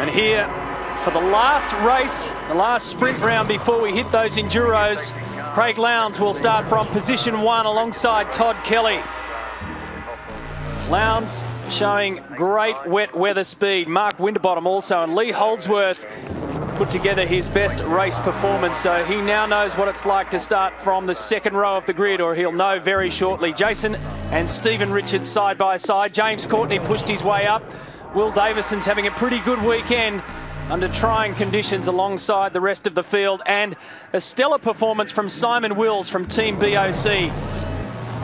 And here, for the last race, the last sprint round before we hit those Enduros, Craig Lowndes will start from position 1 alongside Todd Kelly. Lowndes showing great wet weather speed. Mark Winterbottom also, and Lee Holdsworth put together his best race performance, so he now knows what it's like to start from the second row of the grid, or he'll know very shortly. Jason and Stephen Richards side by side. James Courtney pushed his way up. Will Davison's having a pretty good weekend under trying conditions alongside the rest of the field, and a stellar performance from Simon Wills from Team BOC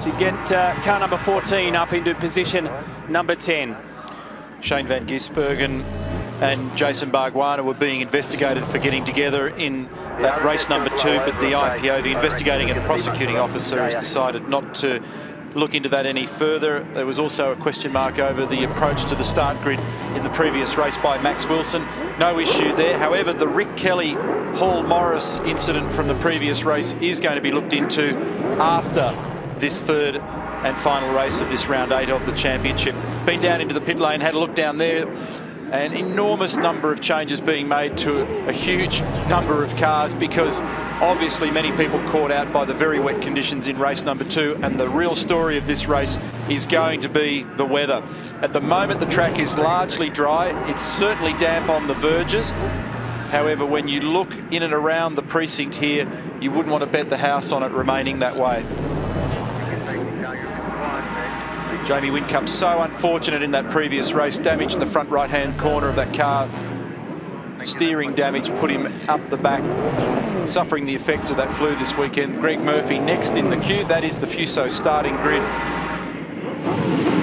to get car number 14 up into position number 10. Shane Van Gisbergen and Jason Bargwanna were being investigated for getting together in that race number 2, but the IPO, the investigating and prosecuting officer, has decided not to look into that any further. There was also a question mark over the approach to the start grid in the previous race by Max Wilson. No issue there. However, the Rick Kelly, Paul Morris incident from the previous race is going to be looked into after this third and final race of this round 8 of the championship. Been down into the pit lane, had a look down there. An enormous number of changes being made to a huge number of cars, because obviously many people caught out by the very wet conditions in race number 2, and the real story of this race is going to be the weather. At the moment, the track is largely dry. It's certainly damp on the verges. However, when you look in and around the precinct here, you wouldn't want to bet the house on it remaining that way. Jamie Whincup, so unfortunate in that previous race. Damage in the front right-hand corner of that car. Steering damage put him up the back, suffering the effects of that flu this weekend. Greg Murphy next in the queue. That is the Fuso starting grid.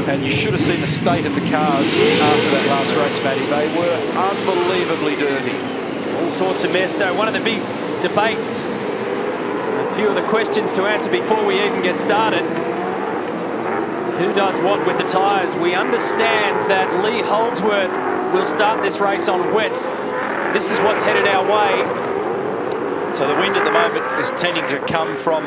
And you should have seen the state of the cars after that last race, Matty. They were unbelievably dirty. All sorts of mess. So one of the big debates, a few of the questions to answer before we even get started. Who does what with the tyres? We understand that Lee Holdsworth will start this race on wets. This is what's headed our way. So the wind at the moment is tending to come from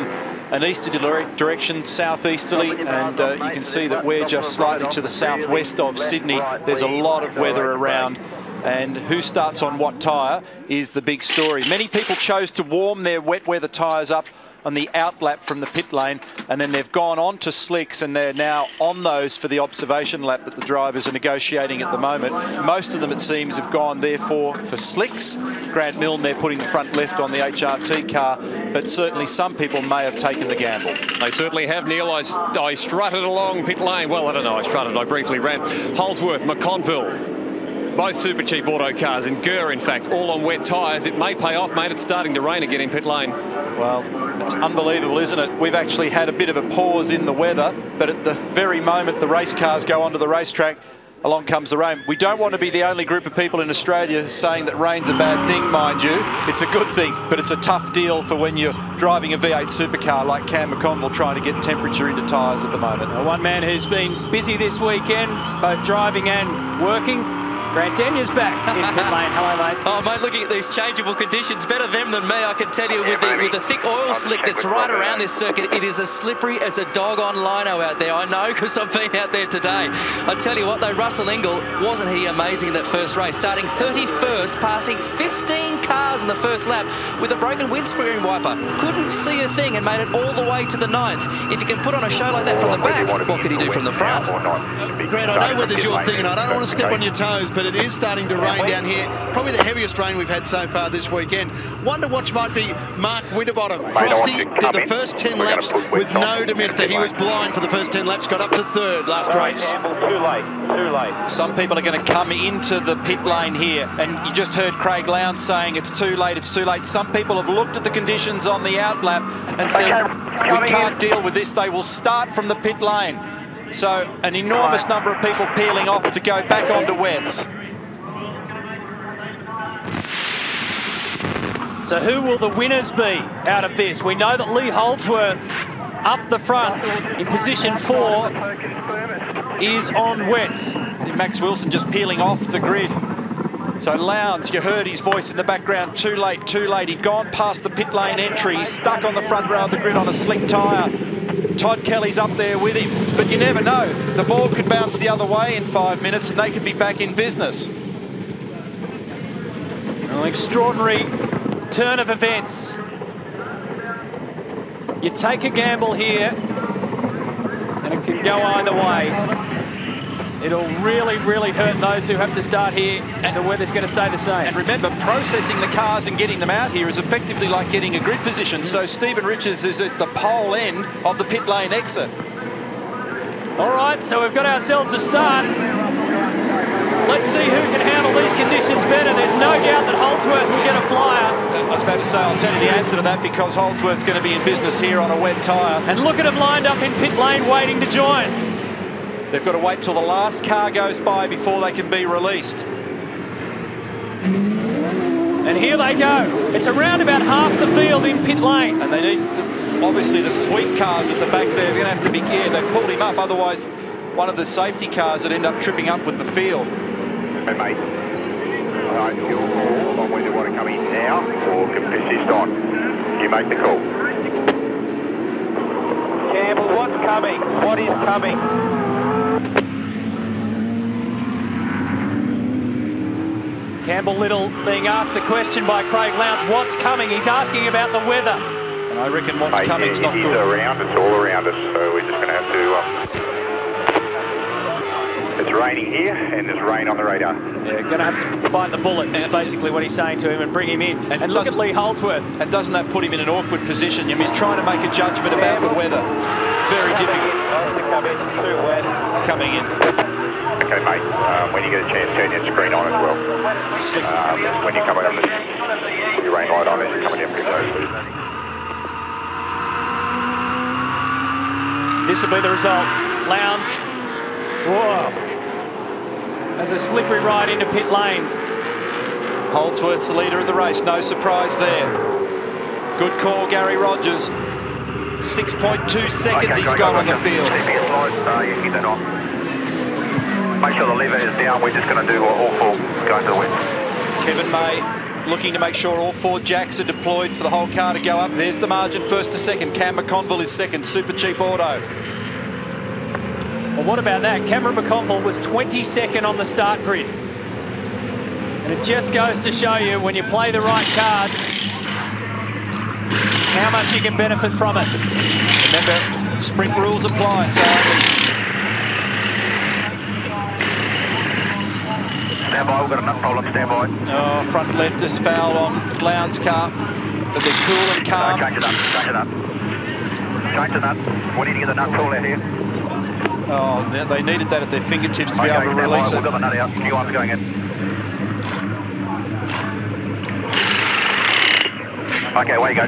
an easterly direction, southeasterly, and you can see that we're just slightly to the southwest of Sydney. There's a lot of weather around, and who starts on what tyre is the big story. Many people chose to warm their wet weather tyres up on the outlap from the pit lane, and then they've gone on to slicks, and they're now on those for the observation lap that the drivers are negotiating at the moment. Most of them, it seems, have gone therefore for slicks. Grant Milne, they're putting the front left on the HRT car, but certainly some people may have taken the gamble. They certainly have, Neil. I strutted along pit lane. Well, I don't know, I briefly ran. Holdsworth, McConville, both super cheap auto cars, and Gurr, in fact, all on wet tyres. It may pay off, mate. It's starting to rain again in pit lane. Well, it's unbelievable, isn't it? We've actually had a bit of a pause in the weather, but at the very moment the race cars go onto the racetrack, along comes the rain. We don't want to be the only group of people in Australia saying that rain's a bad thing, mind you. It's a good thing, but it's a tough deal for when you're driving a V8 supercar like Cam McConville trying to get temperature into tyres at the moment. One man who's been busy this weekend, both driving and working, Grant Denyeau's back in pit lane. Hello, mate. Oh, mate, looking at these changeable conditions, better them than me, I can tell you, with the thick oil slick that's right around this circuit, it is as slippery as a dog on lino out there. I know, because I've been out there today. I tell you what, though, Russell Ingall, wasn't he amazing in that first race? Starting 31st, passing 15 cars in the first lap with a broken windscreen wiper. Couldn't see a thing and made it all the way to the 9th. If you can put on a show like that from the back, what could he do from the front? Grant, I know weather's your thing, and I don't want to step on your toes, but it is starting to rain down here. Probably the heaviest rain we've had so far this weekend. One to watch might be Mark Winterbottom. Frosty did the first 10 laps with no domestic. He was blind for the first 10 laps, got up to 3rd last race. Too late. Some people are going to come into the pit lane here, and you just heard Craig Lowndes saying it's too late, it's too late. Some people have looked at the conditions on the outlap and said, we can't deal with this. They will start from the pit lane. So an enormous number of people peeling off to go back onto wets. So who will the winners be out of this? We know that Lee Holdsworth up the front in position 4 is on wets. Max Wilson just peeling off the grid. So Lowndes, you heard his voice in the background, too late, too late. He'd gone past the pit lane entry. He's stuck on the front row of the grid on a slick tyre. Todd Kelly's up there with him, but you never know. The ball could bounce the other way in 5 minutes and they could be back in business. extraordinary turn of events. You take a gamble here, and it can go either way. It'll really, really hurt those who have to start here, and the weather's going to stay the same. And remember, processing the cars and getting them out here is effectively like getting a grid position. So Stephen Richards is at the pole end of the pit lane exit. All right, so we've got ourselves a start. Let's see who can handle these conditions better. There's no doubt that Holdsworth will get a flyer. I was about to say, I'll tell you the answer to that, because Holdsworth's going to be in business here on a wet tyre. And look at them lined up in pit lane waiting to join. They've got to wait till the last car goes by before they can be released. And here they go. It's around about half the field in pit lane. And they need, obviously, the sweep cars at the back there. They're going to have to be, yeah, they've pulled him up. Otherwise, one of the safety cars would end up tripping up with the field. Hey, mate. Alright, your call on whether you want to come in now or can persist on. You make the call. Campbell, what's coming? What is coming? Campbell Little being asked the question by Craig Lowndes, what's coming? He's asking about the weather. And I reckon what's coming's not good. It's around, it's all around us, so we're just going to have to... It's raining here, and there's rain on the radar. Yeah, going to have to bite the bullet, is basically what he's saying to him, and bring him in. And look at Lee Holdsworth. And doesn't that put him in an awkward position? I mean, he's trying to make a judgment about the weather. Very difficult. It's coming in. Okay, mate. When you get a chance, turn your screen on as well. When you're coming up, put your rain light on as you're coming in pretty close. This will be the result. Lowndes. Whoa. Has a slippery ride into pit lane. Holdsworth's the leader of the race. No surprise there. Good call, Gary Rogers. 6.2 seconds he's got on the field. You keep that on. Make sure the lever is down. We're just going to do all four going to the wet. Kevin May looking to make sure all four jacks are deployed for the whole car to go up. There's the margin, first to second. Cam McConville is second. Super Cheap Auto. Well, what about that? Cameron McConville was 22nd on the start grid. And it just goes to show you, when you play the right card, how much you can benefit from it. Remember, sprint rules apply, so... Stand by, we've got a nut problem, stand by. Oh, front left is foul on Lowndes' car. But they're cool and calm. Change it up, change it up. Change the nut. We need to get the nut tool out here. Oh, they needed that at their fingertips to be able to release it. We've got the nut out. New one's going in. Okay, away you go.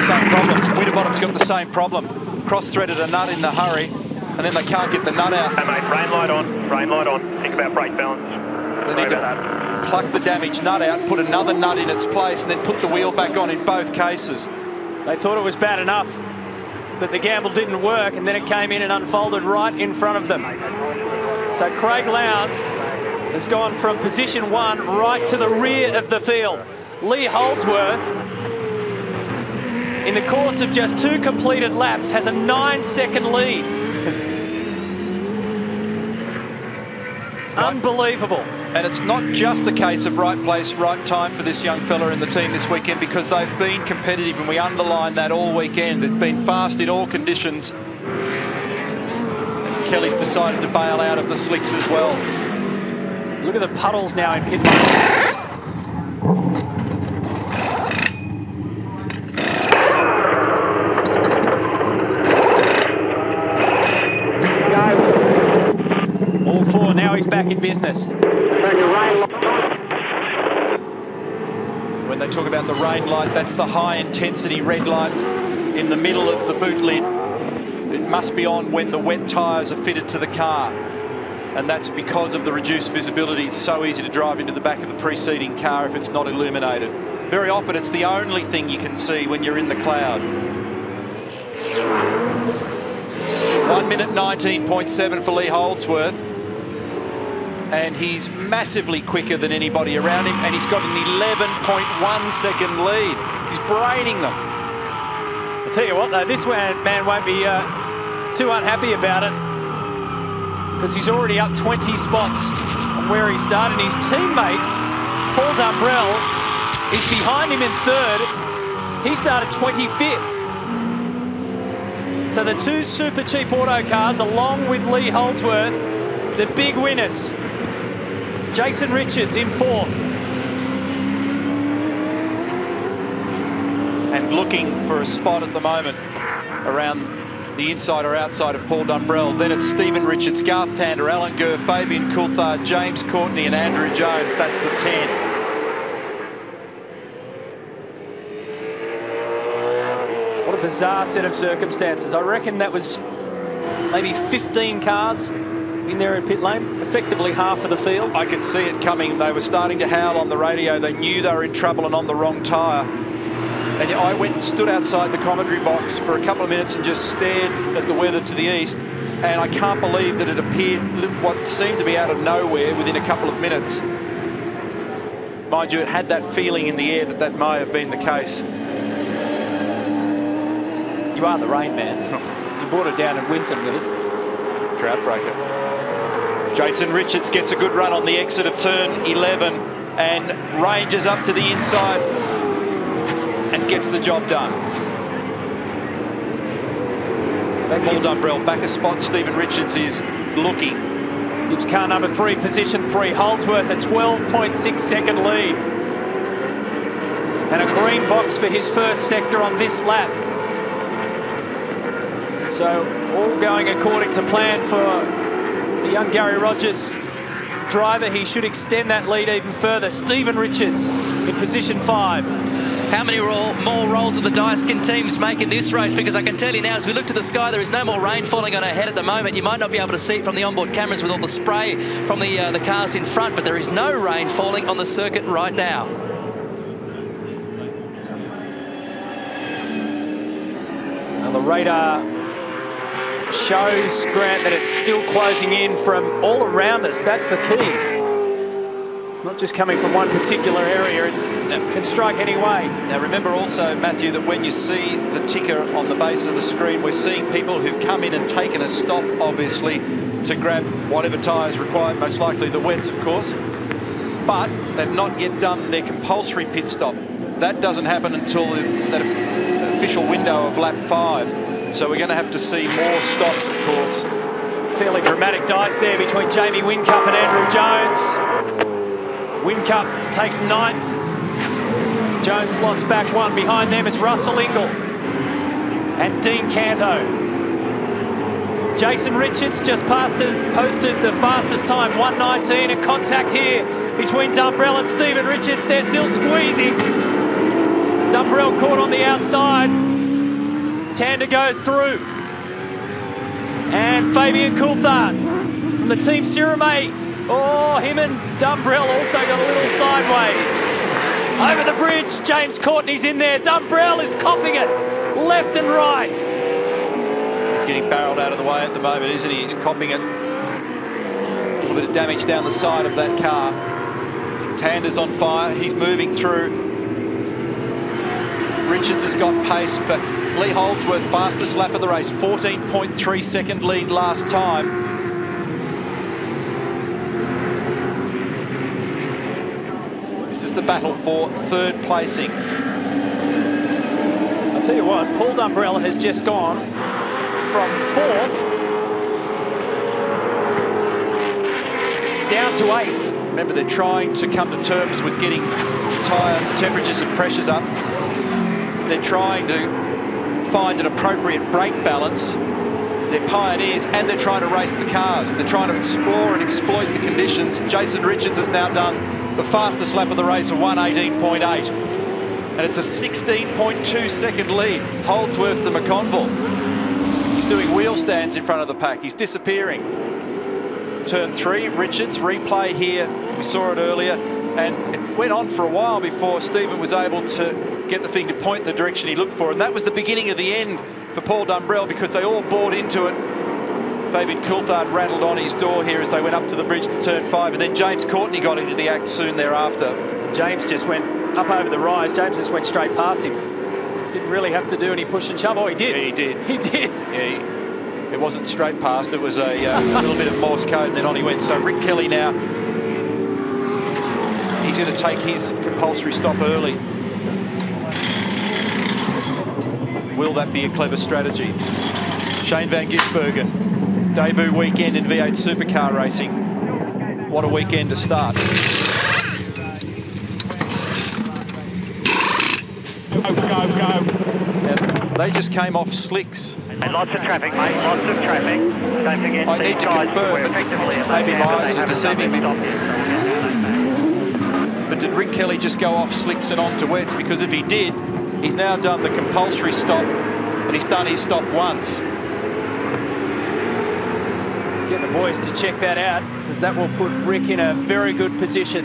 Same problem. Winterbottom's got the same problem. Cross-threaded a nut in the hurry, and then they can't get the nut out. Hey, mate, rain light on. Rain light on. Think about brake balance. They need to pluck the damaged nut out, put another nut in its place, and then put the wheel back on in both cases. They thought it was bad enough that the gamble didn't work, and then it came in and unfolded right in front of them. So Craig Lowndes has gone from position 1 right to the rear of the field. Lee Holdsworth, in the course of just 2 completed laps, has a 9-second lead. Unbelievable. And it's not just a case of right place, right time for this young fella in the team this weekend, because they've been competitive, and we underline that all weekend. It's been fast in all conditions. And Kelly's decided to bail out of the slicks as well. Look at the puddles now in pit lane. All 4, now he's back in business. When they talk about the rain light, that's the high-intensity red light in the middle of the boot lid. It must be on when the wet tyres are fitted to the car. And that's because of the reduced visibility. It's so easy to drive into the back of the preceding car if it's not illuminated. Very often it's the only thing you can see when you're in the cloud. 1 minute 19.7 for Lee Holdsworth. And he's massively quicker than anybody around him, and he's got an 11.1 second lead. He's braining them. I'll tell you what though, this man won't be too unhappy about it, because he's already up 20 spots from where he started. His teammate Paul Dumbrell is behind him in third. He started 25th. So the two super cheap auto cars, along with Lee Holdsworth, the big winners. Jason Richards in fourth. And looking for a spot at the moment around the inside or outside of Paul Dumbrell. Then it's Stephen Richards, Garth Tander, Alan Gurr, Fabian Coulthard, James Courtney and Andrew Jones. That's the 10. What a bizarre set of circumstances. I reckon that was maybe 15 cars in there in pit lane, effectively half of the field. I could see it coming. They were starting to howl on the radio. They knew they were in trouble and on the wrong tyre. And I went and stood outside the commentary box for a couple of minutes and just stared at the weather to the east. And I can't believe that it appeared what seemed to be out of nowhere within a couple of minutes. Mind you, it had that feeling in the air that that may have been the case. You are the rain man. You brought it down in Winton with us. Drought breaker. Jason Richards gets a good run on the exit of turn 11 and ranges up to the inside and gets the job done. Paul Dumbrell back a spot. Stephen Richards is looking. Gives car number 3 position 3. Holdsworth a 12.6 second lead. And a green box for his first sector on this lap. So all going according to plan for the young Gary Rogers driver. He should extend that lead even further. Stephen Richards in position 5. How many more rolls of the dice can teams make in this race? Because I can tell you now, as we look to the sky, there is no more rain falling on our head at the moment. You might not be able to see it from the onboard cameras with all the spray from the cars in front, but there is no rain falling on the circuit right now. Now the radar shows, Grant, that it's still closing in from all around us. That's the key. It's not just coming from one particular area, it can strike any way. Now remember also, Matthew, that when you see the ticker on the base of the screen, we're seeing people who've come in and taken a stop, obviously, to grab whatever tyres required, most likely the wets, of course. But they've not yet done their compulsory pit stop. That doesn't happen until that official window of lap 5. So we're going to have to see more stops, of course. Fairly dramatic dice there between Jamie Whincup and Andrew Jones. Whincup takes 9th. Jones slots back 1. Behind them is Russell Ingall and Dean Canto. Jason Richards just posted the fastest time, 1:19. A contact here between Dumbrell and Stephen Richards. They're still squeezing. Dumbrell caught on the outside. Tander goes through. And Fabian Coulthard from the team Cirame. Oh, him and Dumbrell also got a little sideways. Over the bridge, James Courtney's in there. Dumbrell is copping it left and right. He's getting barreled out of the way at the moment, isn't he? He's copping it. A little bit of damage down the side of that car. Tander's on fire. He's moving through. Richards has got pace, but Lee Holdsworth, fastest lap of the race, 14.3 second lead last time. This is the battle for third placing. I'll tell you what, Paul Dumbrell has just gone from 4th down to 8th. Remember, they're trying to come to terms with getting tyre temperatures and pressures up. They're trying to find an appropriate brake balance. They're pioneers and they're trying to race the cars. They're trying to explore and exploit the conditions. Jason Richards has now done the fastest lap of the race of 1:18.8. And it's a 16.2 second lead. Holdsworth to McConville. He's doing wheel stands in front of the pack. He's disappearing. Turn 3, Richards, replay here. We saw it earlier. And it went on for a while before Stephen was able to get the thing to point in the direction he looked for. And that was the beginning of the end for Paul Dumbrell because they all bought into it. Fabian Coulthard rattled on his door here as they went up to the bridge to turn 5. And then James Courtney got into the act soon thereafter. James just went up over the rise. James just went straight past him. Didn't really have to do any push and shove. Oh, he did. Yeah, he did. He did. Yeah, it wasn't straight past. It was a little bit of Morse code and then on he went. So Rick Kelly now he's going to take his compulsory stop early. Will that be a clever strategy? Shane Van Gisbergen, debut weekend in V8 supercar racing. What a weekend to start. Go, go, go. Now, they just came off slicks. And lots of traffic, mate, lots of traffic. Don't forget, I need to confirm that maybe Myers are deceiving me. But did Rick Kelly just go off slicks and onto wets? Because if he did, he's now done the compulsory stop, and he's done his stop once. Get the boys to check that out, because that will put Rick in a very good position.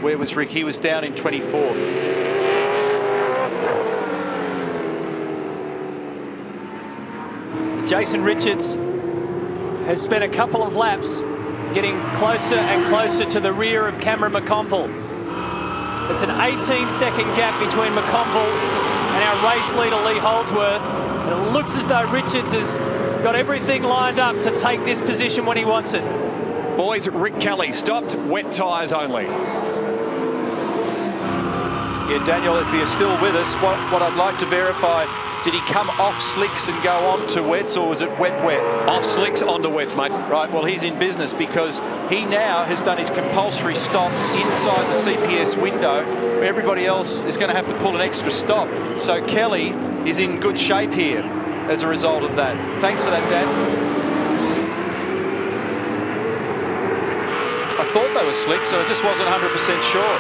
Where was Rick? He was down in 24th. Jason Richards has spent a couple of laps getting closer and closer to the rear of Cameron McConville. It's an 18-second gap between McConville and our race leader, Lee Holdsworth. And it looks as though Richards has got everything lined up to take this position when he wants it. Boys, Rick Kelly stopped, wet tyres only. Yeah, Daniel, if you're still with us, what I'd like to verify, did he come off slicks and go on to wets, or was it wet? Off slicks, onto wets, mate. Right, well, he's in business because he now has done his compulsory stop inside the CPS window, where everybody else is going to have to pull an extra stop. So Kelly is in good shape here as a result of that. Thanks for that, Dan. I thought they were slicks, so I just wasn't 100% sure.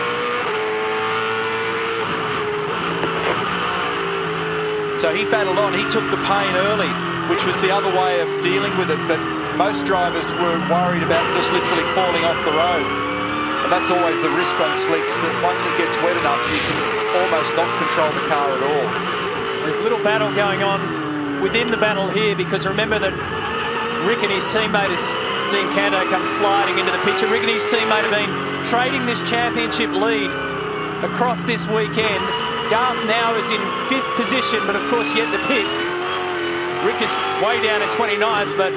So he battled on, he took the pain early, which was the other way of dealing with it, but most drivers were worried about just literally falling off the road. And that's always the risk on slicks, that once it gets wet enough, you can almost not control the car at all. There's a little battle going on within the battle here, because remember that Rick and his teammate, as Dean Canto comes sliding into the picture, Rick and his teammate have been trading this championship lead across this weekend. Garth now is in 5th position, but of course yet to pit. Rick is way down at 29th, but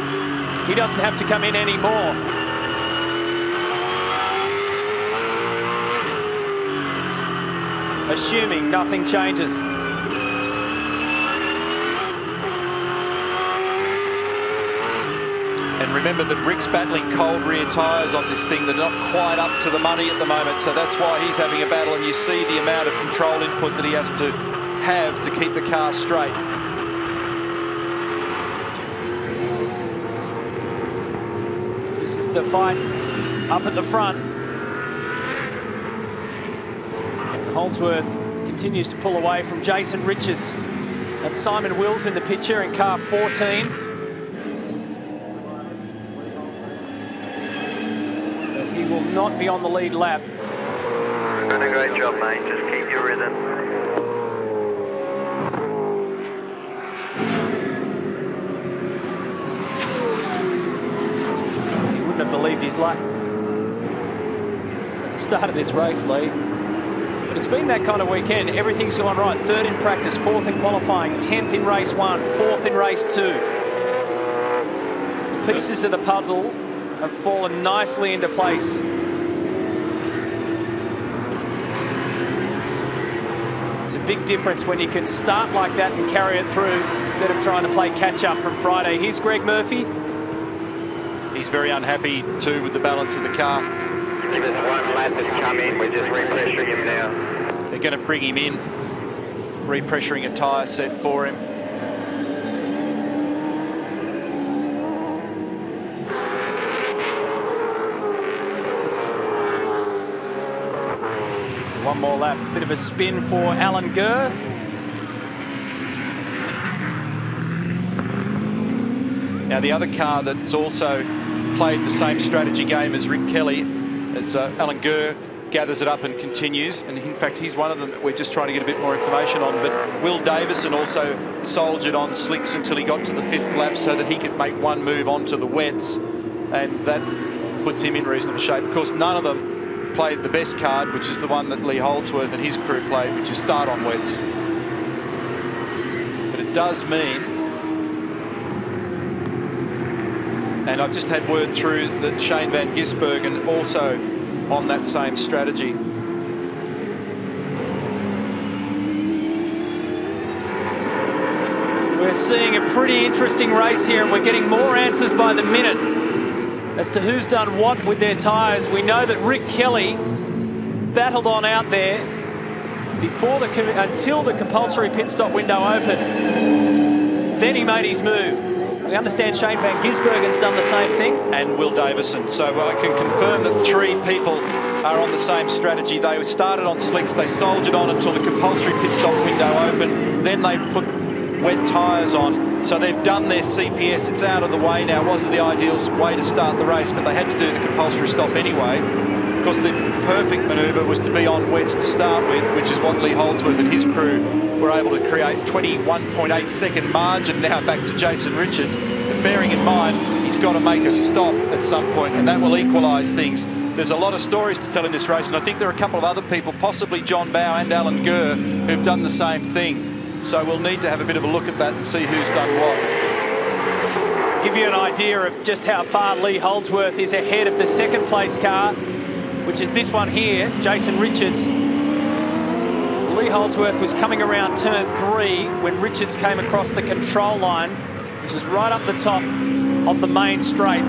he doesn't have to come in anymore. Assuming nothing changes. And remember that Rick's battling cold rear tyres on this thing. They're not quite up to the money at the moment, so that's why he's having a battle, and you see the amount of control input that he has to have to keep the car straight. This is the fight up at the front. Holdsworth continues to pull away from Jason Richards. That's Simon Wills in the picture in car 14. He will not be on the lead lap. Done a great job, mate. Just keep your rhythm. He wouldn't have believed his luck at the start of this race, Lee. But it's been that kind of weekend. Everything's gone right. 3rd in practice, 4th in qualifying, 10th in race 1, 4th in race 2. The pieces of the puzzle have fallen nicely into place. It's a big difference when you can start like that and carry it through instead of trying to play catch-up from Friday. Here's Greg Murphy. He's very unhappy too with the balance of the car. There's one lad that's come in. We're just repressuring him now. They're going to bring him in, repressuring a tyre set for him. One more lap, bit of a spin for Alan Gurr. Now the other car that's also played the same strategy game as Rick Kelly, as Alan Gurr gathers it up and continues, and in fact he's one of them that we're just trying to get a bit more information on, but Will Davison also soldiered on slicks until he got to the 5th lap so that he could make one move onto the wets, and that puts him in reasonable shape. Of course, none of them played the best card, which is the one that Lee Holdsworth and his crew played, which is start on wets. But it does mean And I've just had word through that Shane Van Gisbergen also on that same strategy. We're seeing a pretty interesting race here, and we're getting more answers by the minute as to who's done what with their tyres. We know that Rick Kelly battled on out there before until the compulsory pit stop window opened. Then he made his move. We understand Shane Van Gisbergen's done the same thing. And Will Davison. So I can confirm that 3 people are on the same strategy. They started on slicks, they soldiered on until the compulsory pit stop window opened. Then they put wet tyres on. So they've done their CPS. It's out of the way now. It wasn't the ideal way to start the race, but they had to do the compulsory stop anyway, because the perfect manoeuvre was to be on wets to start with, which is what Lee Holdsworth and his crew were able to create. 21.8 second margin now back to Jason Richards. But bearing in mind, he's got to make a stop at some point, and that will equalise things. There's a lot of stories to tell in this race, and I think there are a couple of other people, possibly John Bowe and Alan Gurr, who've done the same thing. So we'll need to have a bit of a look at that and see who's done what. Give you an idea of just how far Lee Holdsworth is ahead of the second place car, which is this one here, Jason Richards. Lee Holdsworth was coming around turn 3 when Richards came across the control line, which is right up the top of the main straight.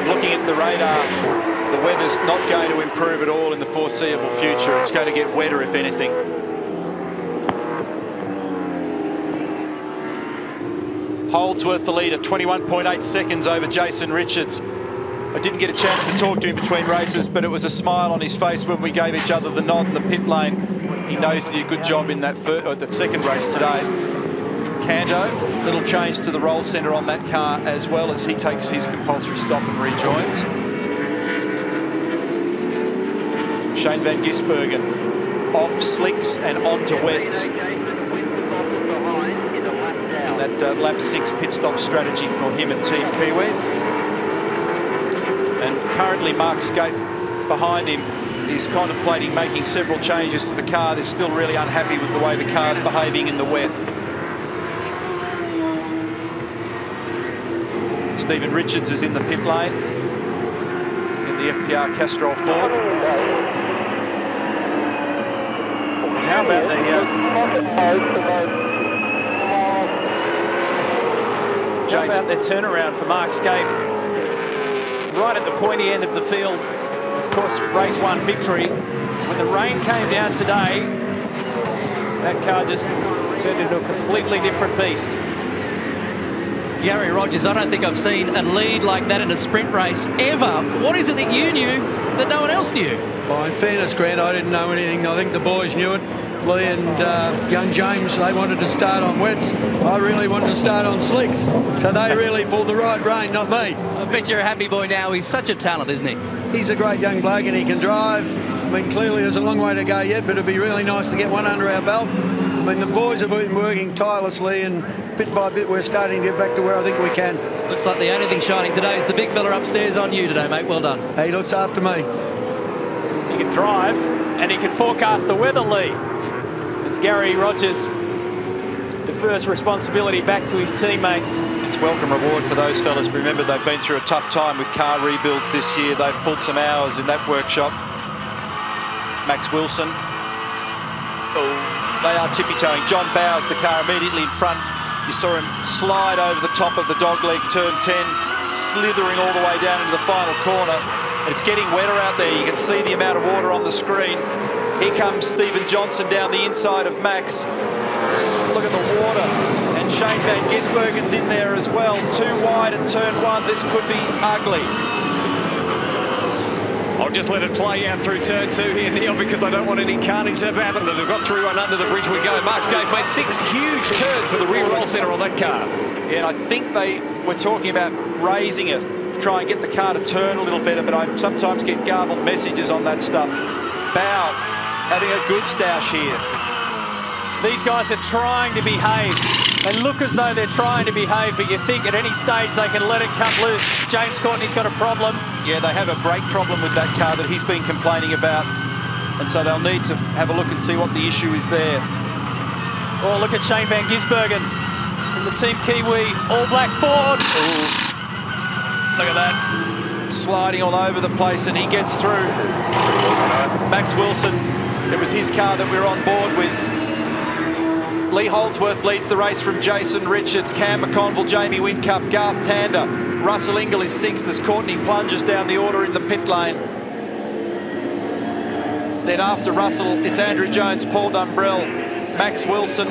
Looking at the radar, the weather's not going to improve at all in the foreseeable future. It's going to get wetter, if anything. Holdsworth the leader, 21.8 seconds over Jason Richards. I didn't get a chance to talk to him between races, but it was a smile on his face when we gave each other the nod in the pit lane. He knows he did a good job in that second race today. Canto, little change to the roll centre on that car as well as he takes his compulsory stop and rejoins. Shane Van Gisbergen off slicks and onto wets. That lap 6 pit stop strategy for him and Team Kiwi. And currently Mark Skaife behind him is contemplating making several changes to the car. They're still really unhappy with the way the car's behaving in the wet. Stephen Richards is in the pit lane in the FPR Castrol Ford. How about the turnaround for Mark Skaife? Right at the pointy end of the field. Of course, race 1 victory. When the rain came down today, that car just turned into a completely different beast. Gary Rogers, I don't think I've seen a lead like that in a sprint race ever. What is it that you knew that no one else knew? Well, in fairness, Grant, I didn't know anything. I think the boys knew it. Lee and young James, they wanted to start on wets. I really wanted to start on slicks. So they really pulled the right rein, not me. I bet you're a happy boy now. He's such a talent, isn't he? He's a great young bloke and he can drive. I mean, clearly there's a long way to go yet, but it'd be really nice to get one under our belt. I mean, the boys have been working tirelessly, and bit by bit we're starting to get back to where I think we can. Looks like the only thing shining today is the big fella upstairs on you today, mate. Well done. He looks after me. He can drive and he can forecast the weather, Lee. As Gary Rogers defers responsibility back to his teammates. It's welcome reward for those fellas. Remember, they've been through a tough time with car rebuilds this year. They've pulled some hours in that workshop. Max Wilson. Oh, they are tippy-toeing. John Bowes, the car immediately in front. You saw him slide over the top of the dogleg, turn 10, slithering all the way down into the final corner. And it's getting wetter out there. You can see the amount of water on the screen. Here comes Stephen Johnson down the inside of Max. Look at the water. And Shane Van Gisbergen's in there as well. Too wide at turn 1. This could be ugly. I'll just let it play out through turn 2 here, Neil, because I don't want any carnage to happen. They've got through one under the bridge we go. Mark Skaife made 6 huge turns for the rear roll centre on that car. Yeah, and I think they were talking about raising it to try and get the car to turn a little better, but I sometimes get garbled messages on that stuff. Bow having a good stoush here. These guys are trying to behave. They look as though they're trying to behave, but you think at any stage they can let it cut loose. James Courtney's got a problem. Yeah, they have a brake problem with that car that he's been complaining about, and so they'll need to have a look and see what the issue is there. Oh, look at Shane Van Gisbergen. from the Team Kiwi All Black Ford. Ooh. Look at that. Sliding all over the place, and he gets through. Max Wilson, it was his car that we were on board with. Lee Holdsworth leads the race from Jason Richards, Cam McConville, Jamie Whincup, Garth Tander. Russell Ingall is 6th as Courtney plunges down the order in the pit lane. Then after Russell, it's Andrew Jones, Paul Dumbrell, Max Wilson.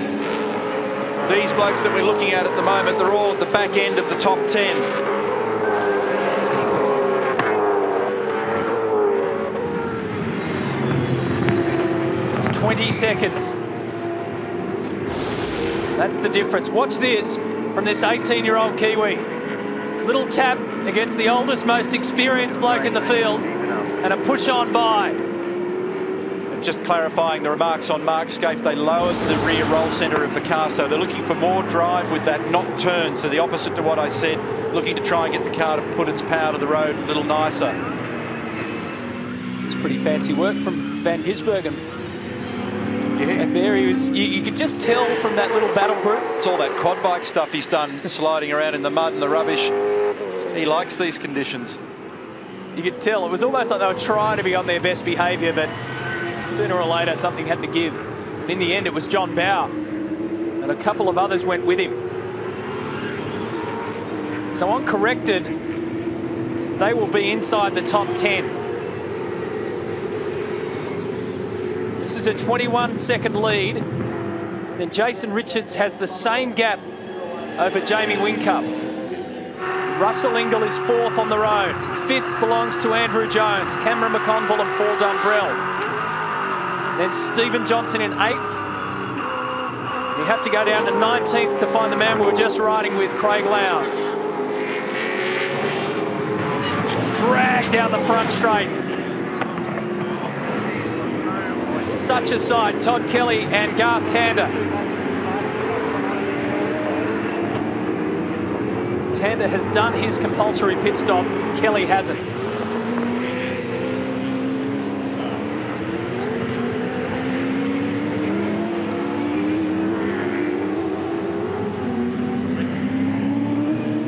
These blokes that we're looking at the moment, they're all at the back end of the top 10. It's 20 seconds. That's the difference. Watch this from this 18-year-old Kiwi. Little tap against the oldest, most experienced bloke in the field, and a push on by. And just clarifying the remarks on Mark Scaife, they lowered the rear roll centre of the car, so they're looking for more drive with that not turn. So the opposite to what I said, looking to try and get the car to put its power to the road a little nicer. It's pretty fancy work from Van Gisbergen. Yeah. And there he was, you could just tell from that little battle group. It's all that quad bike stuff he's done, sliding around in the mud and the rubbish. He likes these conditions. You could tell, it was almost like they were trying to be on their best behaviour, but sooner or later something had to give. And in the end it was John Bowe, and a couple of others went with him. So uncorrected, they will be inside the top 10. This is a 21-second lead. Then Jason Richards has the same gap over Jamie Whincup. Russell Ingall is 4th on the road. 5th belongs to Andrew Jones, Cameron McConville and Paul Dumbrell. Then Stephen Johnson in 8th. You have to go down to 19th to find the man we were just riding with, Craig Lowndes. Dragged down the front straight. Such a sight, Todd Kelly and Garth Tander. Tander has done his compulsory pit stop, Kelly hasn't.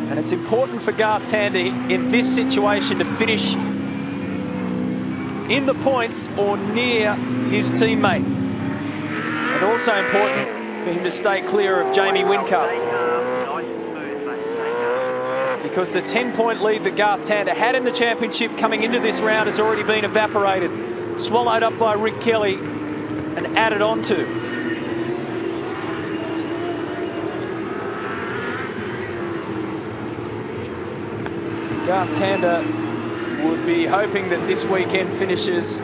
And it's important for Garth Tander in this situation to finish in the points or near his teammate. And also important for him to stay clear of Jamie Whincup, because the 10-point lead that Garth Tander had in the championship coming into this round has already been evaporated, swallowed up by Rick Kelly and added on to. Garth Tander would be hoping that this weekend finishes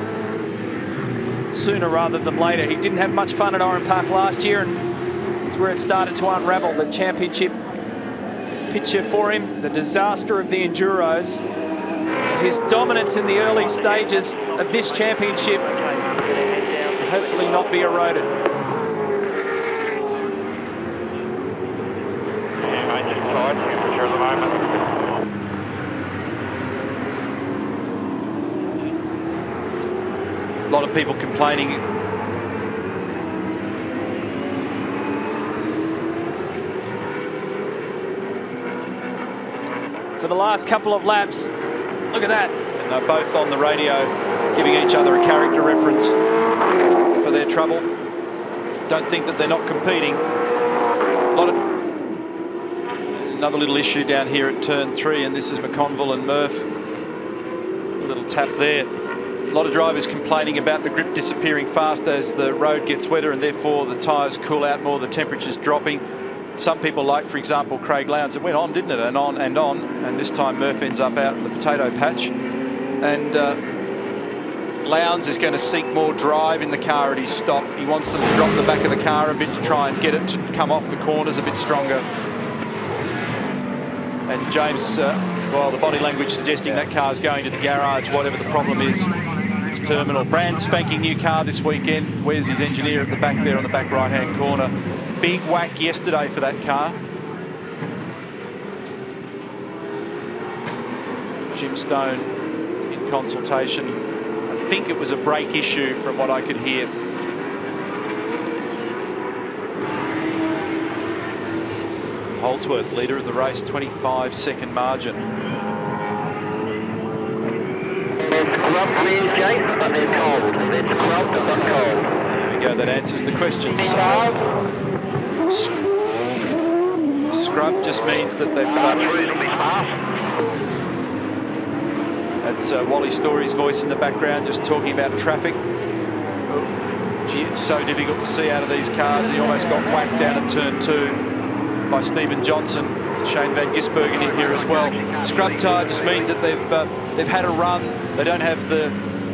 sooner rather than later. He didn't have much fun at Oran Park last year, and it's where it started to unravel. The championship picture for him, the disaster of the Enduros, his dominance in the early stages of this championship will hopefully not be eroded. A lot of people complaining. For the last couple of laps, look at that. And they're both on the radio, giving each other a character reference for their trouble. Don't think that they're not competing. Another little issue down here at turn 3, and this is McConville and Murph. A little tap there. A lot of drivers complaining about the grip disappearing fast as the road gets wetter, and therefore the tyres cool out more, the temperature's dropping. Some people, like for example Craig Lowndes, it went on, didn't it, and on and on, and this time Murph ends up out in the potato patch. And Lowndes is going to seek more drive in the car at his stop. He wants them to drop the back of the car a bit to try and get it to come off the corners a bit stronger. And James, well, the body language suggesting that car's going to the garage, whatever the problem is. It's terminal. Brand spanking new car this weekend. Where's his engineer at the back there on the back right-hand corner? Big whack yesterday for that car. Jim Stone in consultation. I think it was a brake issue from what I could hear. Holdsworth, leader of the race, 25-second margin. There we go, that answers the question. Scrub just means that they've that's Wally Story's voice in the background just talking about traffic. Oh, gee, it's so difficult to see out of these cars. He almost got whacked down at turn 2 by Stephen Johnson. Shane Van Gisbergen in here as well. Scrub tyre just means that they've had a run. They don't have the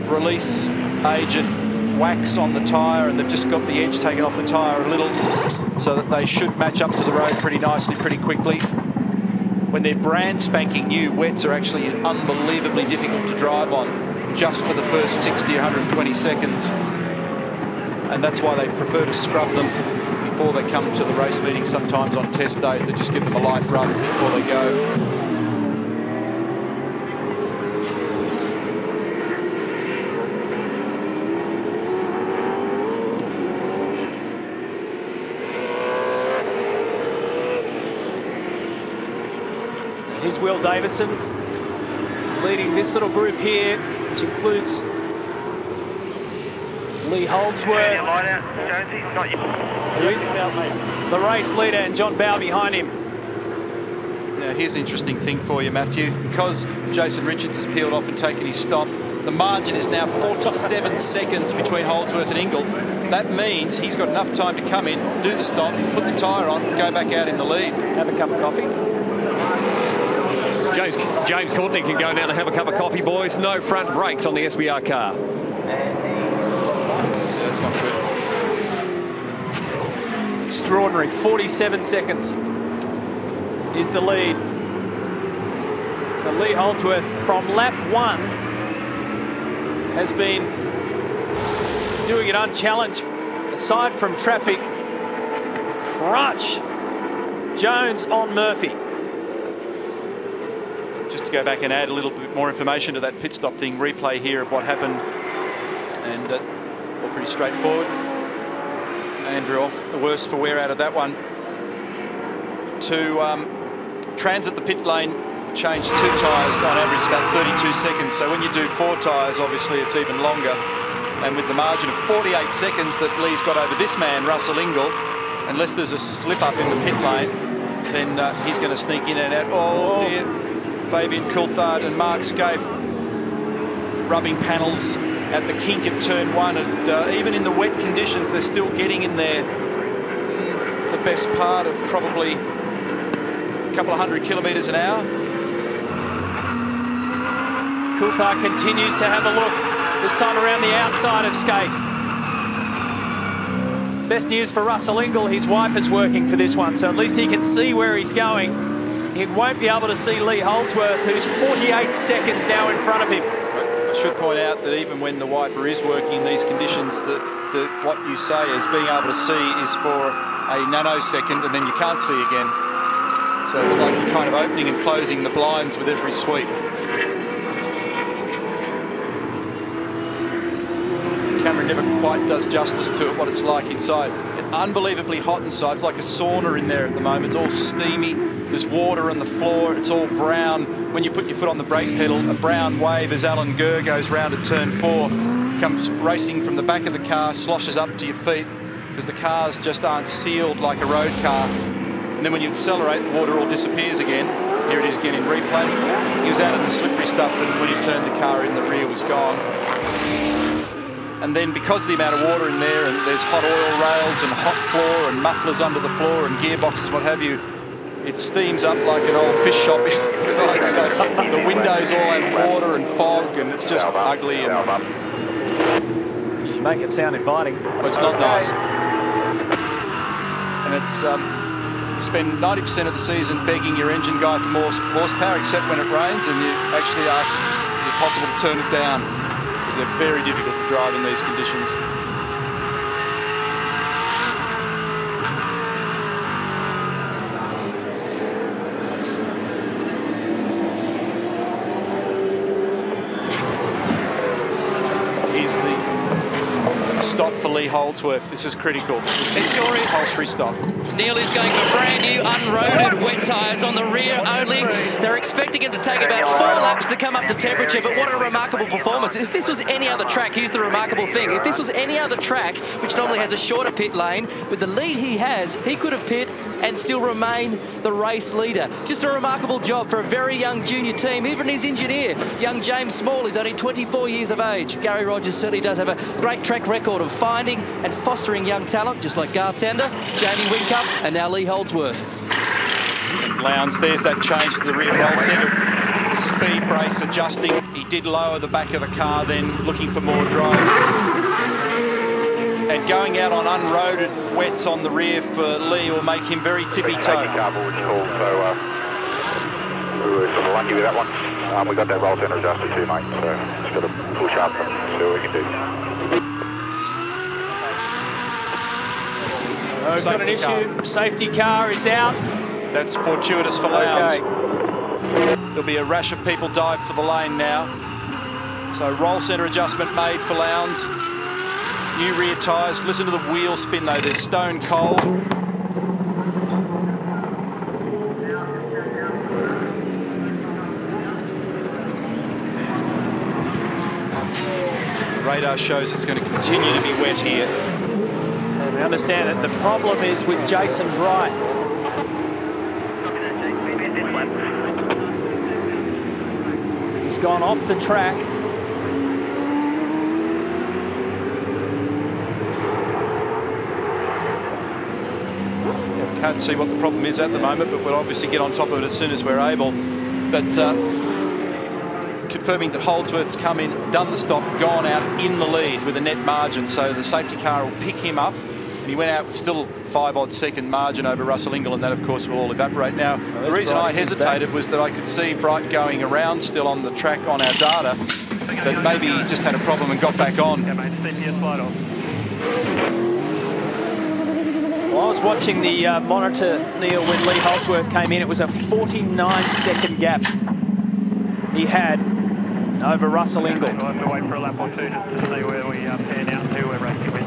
release agent wax on the tyre, and they've just got the edge taken off the tyre a little, so that they should match up to the road pretty nicely, pretty quickly. When they're brand spanking new, wets are actually unbelievably difficult to drive on just for the first 60, 120 seconds. And that's why they prefer to scrub them before they come to the race meeting. Sometimes on test days, they just give them a light rub before they go. Here's Will Davison leading this little group here, which includes Lee Holdsworth, who is the race leader, and John Bowe behind him. Now, here's an interesting thing for you, Matthew. Because Jason Richards has peeled off and taken his stop, the margin is now 47 seconds between Holdsworth and Ingle. That means he's got enough time to come in, do the stop, put the tyre on, and go back out in the lead. Have a cup of coffee. James Courtney can go down and have a cup of coffee, boys. No front brakes on the SBR car. That's not good. Extraordinary. 47 seconds is the lead. So Lee Holdsworth from lap 1 has been doing it unchallenged, aside from traffic. Crutch. Jones on Murphy. Just to go back and add a little bit more information to that pit stop thing, replay here of what happened, and all pretty straightforward. Andrew off the worst for wear out of that one. To transit the pit lane, change 2 tyres on average about 32 seconds. So when you do 4 tyres, obviously it's even longer. And with the margin of 48 seconds that Lee's got over this man, Russell Ingle, unless there's a slip up in the pit lane, then he's going to sneak in and out. Oh dear. Fabian Coulthard and Mark Scaife rubbing panels at the kink at turn 1. And even in the wet conditions, they're still getting in there the best part of probably a couple of 100 kilometres an hour. Coulthard continues to have a look, this time around the outside of Scaife. Best news for Russell Ingle, his wiper's working for this one, so at least he can see where he's going. He won't be able to see Lee Holdsworth, who's 48 seconds now in front of him. I should point out that even when the wiper is working in these conditions, that what you say is being able to see is for a nanosecond, and then you can't see again. So it's like you're kind of opening and closing the blinds with every sweep. The camera never quite does justice to it, what it's like inside. It's unbelievably hot inside. It's like a sauna in there at the moment. It's all steamy. There's water on the floor. It's all brown. When you put your foot on the brake pedal, a brown wave as Alan Gurr goes round at turn 4, comes racing from the back of the car, sloshes up to your feet, because the cars just aren't sealed like a road car. And then when you accelerate, the water all disappears again. Here it is again in replay. He was out of the slippery stuff, and when he turned the car in, the rear was gone. And then because of the amount of water in there, and there's hot oil rails and hot floor and mufflers under the floor and gearboxes, what have you, it steams up like an old fish shop inside. So the windows all have water and fog, and it's just ugly. And you make it sound inviting. Well, it's not nice. And it's you spend 90% of the season begging your engine guy for more horsepower, except when it rains, and you actually ask if it's possible to turn it down, because they're very difficult to drive in these conditions. Here's the stop for Lee Holdsworth. This is critical. This it sure is. Compulsory stop. Neil is going for brand new unroaded wet tyres on the rear only. They're expecting him to take about 4 laps to come up to temperature, but what a remarkable performance. If this was any other track, here's the remarkable thing. If this was any other track, which normally has a shorter pit lane, with the lead he has, he could have pit and still remain the race leader. Just a remarkable job for a very young junior team. Even his engineer, young James Small, is only 24 years of age. Gary Rogers certainly does have a great track record of finding and fostering young talent, just like Garth Tander, Jamie Whincup, and now Lee Holdsworth. Lowndes, there's that change to the rear roll centre. The speed brace adjusting. He did lower the back of the car then, looking for more drive. And going out on unroaded wets on the rear for Lee will make him very tippy-toe. We were sort of lucky with that one. We got that roll centre adjusted too, mate, so just got to push up and see what we can do. We've got an issue. Safety car is out. That's fortuitous for Lowndes. There'll be a rash of people dive for the lane now. So roll centre adjustment made for Lowndes. New rear tyres. Listen to the wheel spin though, they're stone cold. The radar shows it's going to continue to be wet here. We understand that the problem is with Jason Bright. He's gone off the track. Can't see what the problem is at the moment, but we'll obviously get on top of it as soon as we're able. But confirming that Holdsworth's come in, done the stop, gone out in the lead with a net margin, so the safety car will pick him up. And he went out with still 5-odd second margin over Russell Ingall, and that of course will all evaporate. Now, the reason I hesitated was that I could see Bright going around still on the track on our data, but maybe he just had a problem and got back on. Well, I was watching the monitor, Neil, when Lee Holdsworth came in. It was a 49-second gap he had over Russell Ingall. We'll have to wait for a lap or two just to see where we pan out to where racing with.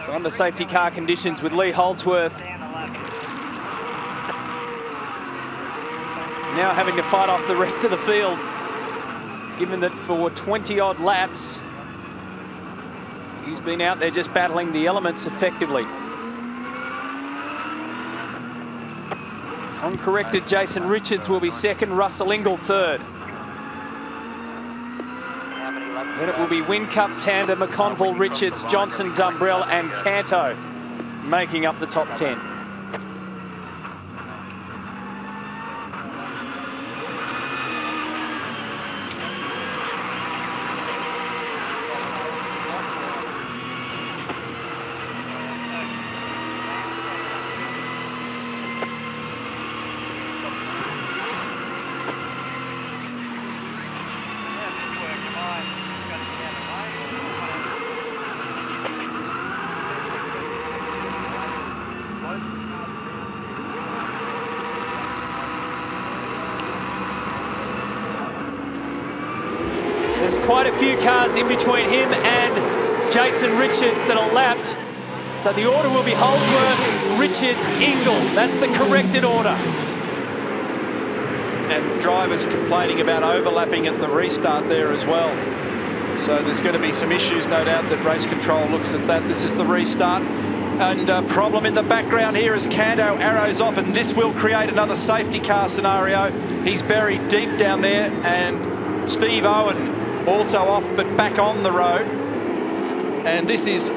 So under safety car conditions with Lee Holdsworth now having to fight off the rest of the field, given that for 20-odd laps he's been out there just battling the elements effectively. Uncorrected, Jason Richards will be second, Russell Ingall third. Then it will be Whincup, Tander, McConville, Richards, Johnson, Dumbrell and Canto making up the top 10. quite a few cars in between him and Jason Richards that are lapped. So the order will be Holdsworth, Richards, Ingle. That's the corrected order. And drivers complaining about overlapping at the restart there as well. So there's going to be some issues, no doubt, that race control looks at that. This is the restart. And a problem in the background here as Kando arrows off, and this will create another safety car scenario. He's buried deep down there, and Steve Owen also off, but back on the road. And this is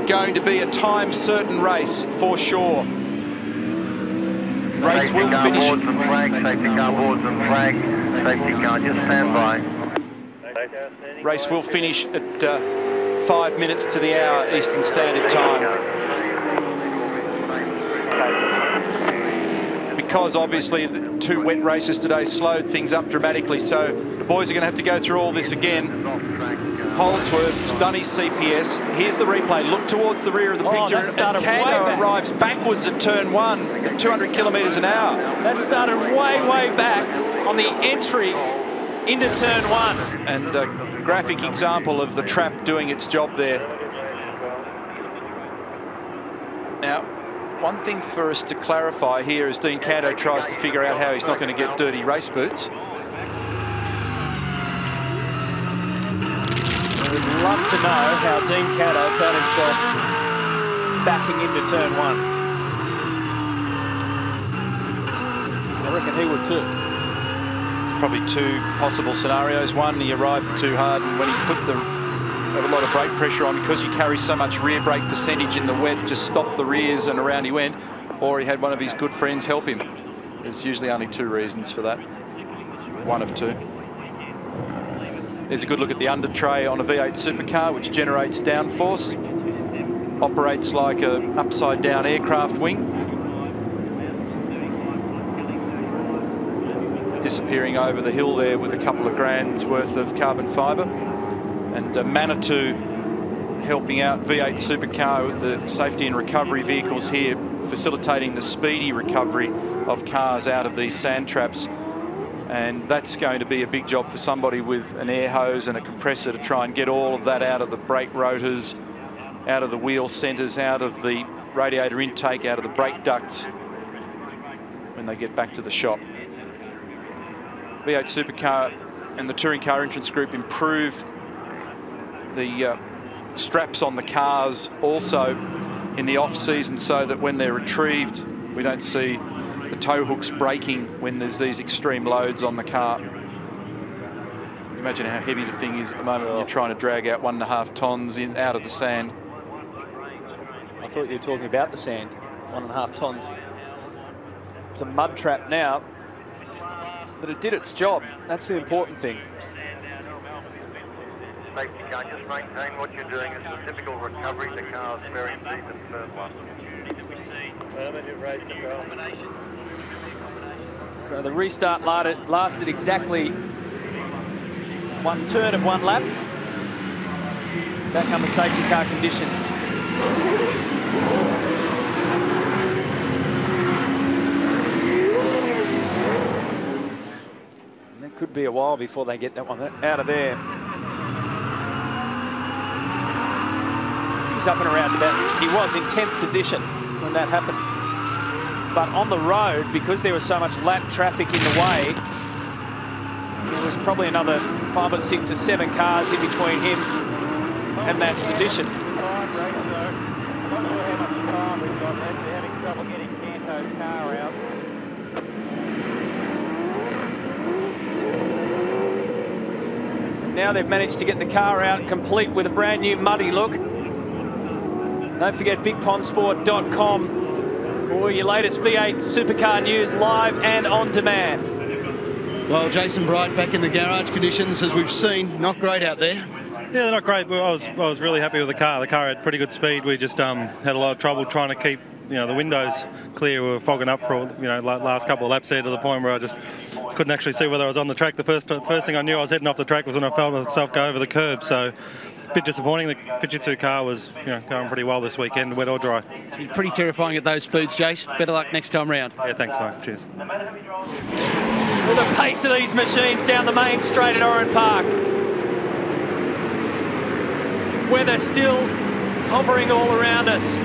going to be a time-certain race for sure. Race will finish. Safety car boards and flag. Safety car, just stand by. Race will finish at 5 minutes to the hour Eastern Standard Time. Because obviously the 2 wet races today slowed things up dramatically, so the boys are going to have to go through all this again. Holdsworth has done his CPS. Here's the replay. Look towards the rear of the picture, and Kando arrives backwards at turn 1 at 200 kilometres an hour. That started way back on the entry into turn 1. And a graphic example of the trap doing its job there. Now, one thing for us to clarify here as Dean Kando tries to figure out how he's not going to get dirty race boots. I would love to know how Dean Kando found himself backing into turn 1. I reckon he would too. There's probably 2 possible scenarios. One, he arrived too hard, and when he put a lot of brake pressure on, because you carry so much rear brake percentage in the wet, just stopped the rears and around he went, or he had one of his good friends help him. There's usually only 2 reasons for that. One of 2. There's a good look at the under tray on a V8 supercar, which generates downforce, operates like an upside down aircraft wing, disappearing over the hill there with a couple of grand's worth of carbon fibre. And Manitou helping out V8 supercar with the safety and recovery vehicles here, facilitating the speedy recovery of cars out of these sand traps. And that's going to be a big job for somebody with an air hose and a compressor to try and get all of that out of the brake rotors, out of the wheel centres, out of the radiator intake, out of the brake ducts when they get back to the shop. V8 supercar and the Touring Car Entrance Group improved the straps on the cars also in the off-season, so that when they're retrieved, we don't see the tow hooks breaking when there's these extreme loads on the car. Imagine how heavy the thing is at the moment when you're trying to drag out 1.5 tons out of the sand. I thought you were talking about the sand, 1.5 tons. It's a mud trap now, but it did its job. That's the important thing. Safety car, just maintain what you're doing. It's a typical recovery. The car's very deep in turn 1. So the restart lasted exactly 1 turn of 1 lap. Back come the safety car conditions. And it could be a while before they get that one out of there. He was up and around about, he was in 10th position when that happened. But on the road, because there was so much lap traffic in the way, there was probably another 5 or 6 or 7 cars in between him and that position. And now they've managed to get the car out complete with a brand new muddy look. Don't forget BigPondSport.com for your latest V8 supercar news, live and on demand. Well, Jason Bright back in the garage conditions, as we've seen, not great out there. Yeah, they're not great, but I was really happy with the car. The car had pretty good speed. We just had a lot of trouble trying to keep the windows clear. We were fogging up for last couple of laps there, to the point where I just couldn't actually see whether I was on the track. The first thing I knew I was heading off the track was when I felt myself go over the curb. So a bit disappointing. The Fujitsu car was going pretty well this weekend, wet or dry. Pretty terrifying at those speeds, Jace. Better luck next time round. Yeah, thanks, mate. Cheers. With the pace of these machines down the main straight at Oran Park. weather still hovering all around us.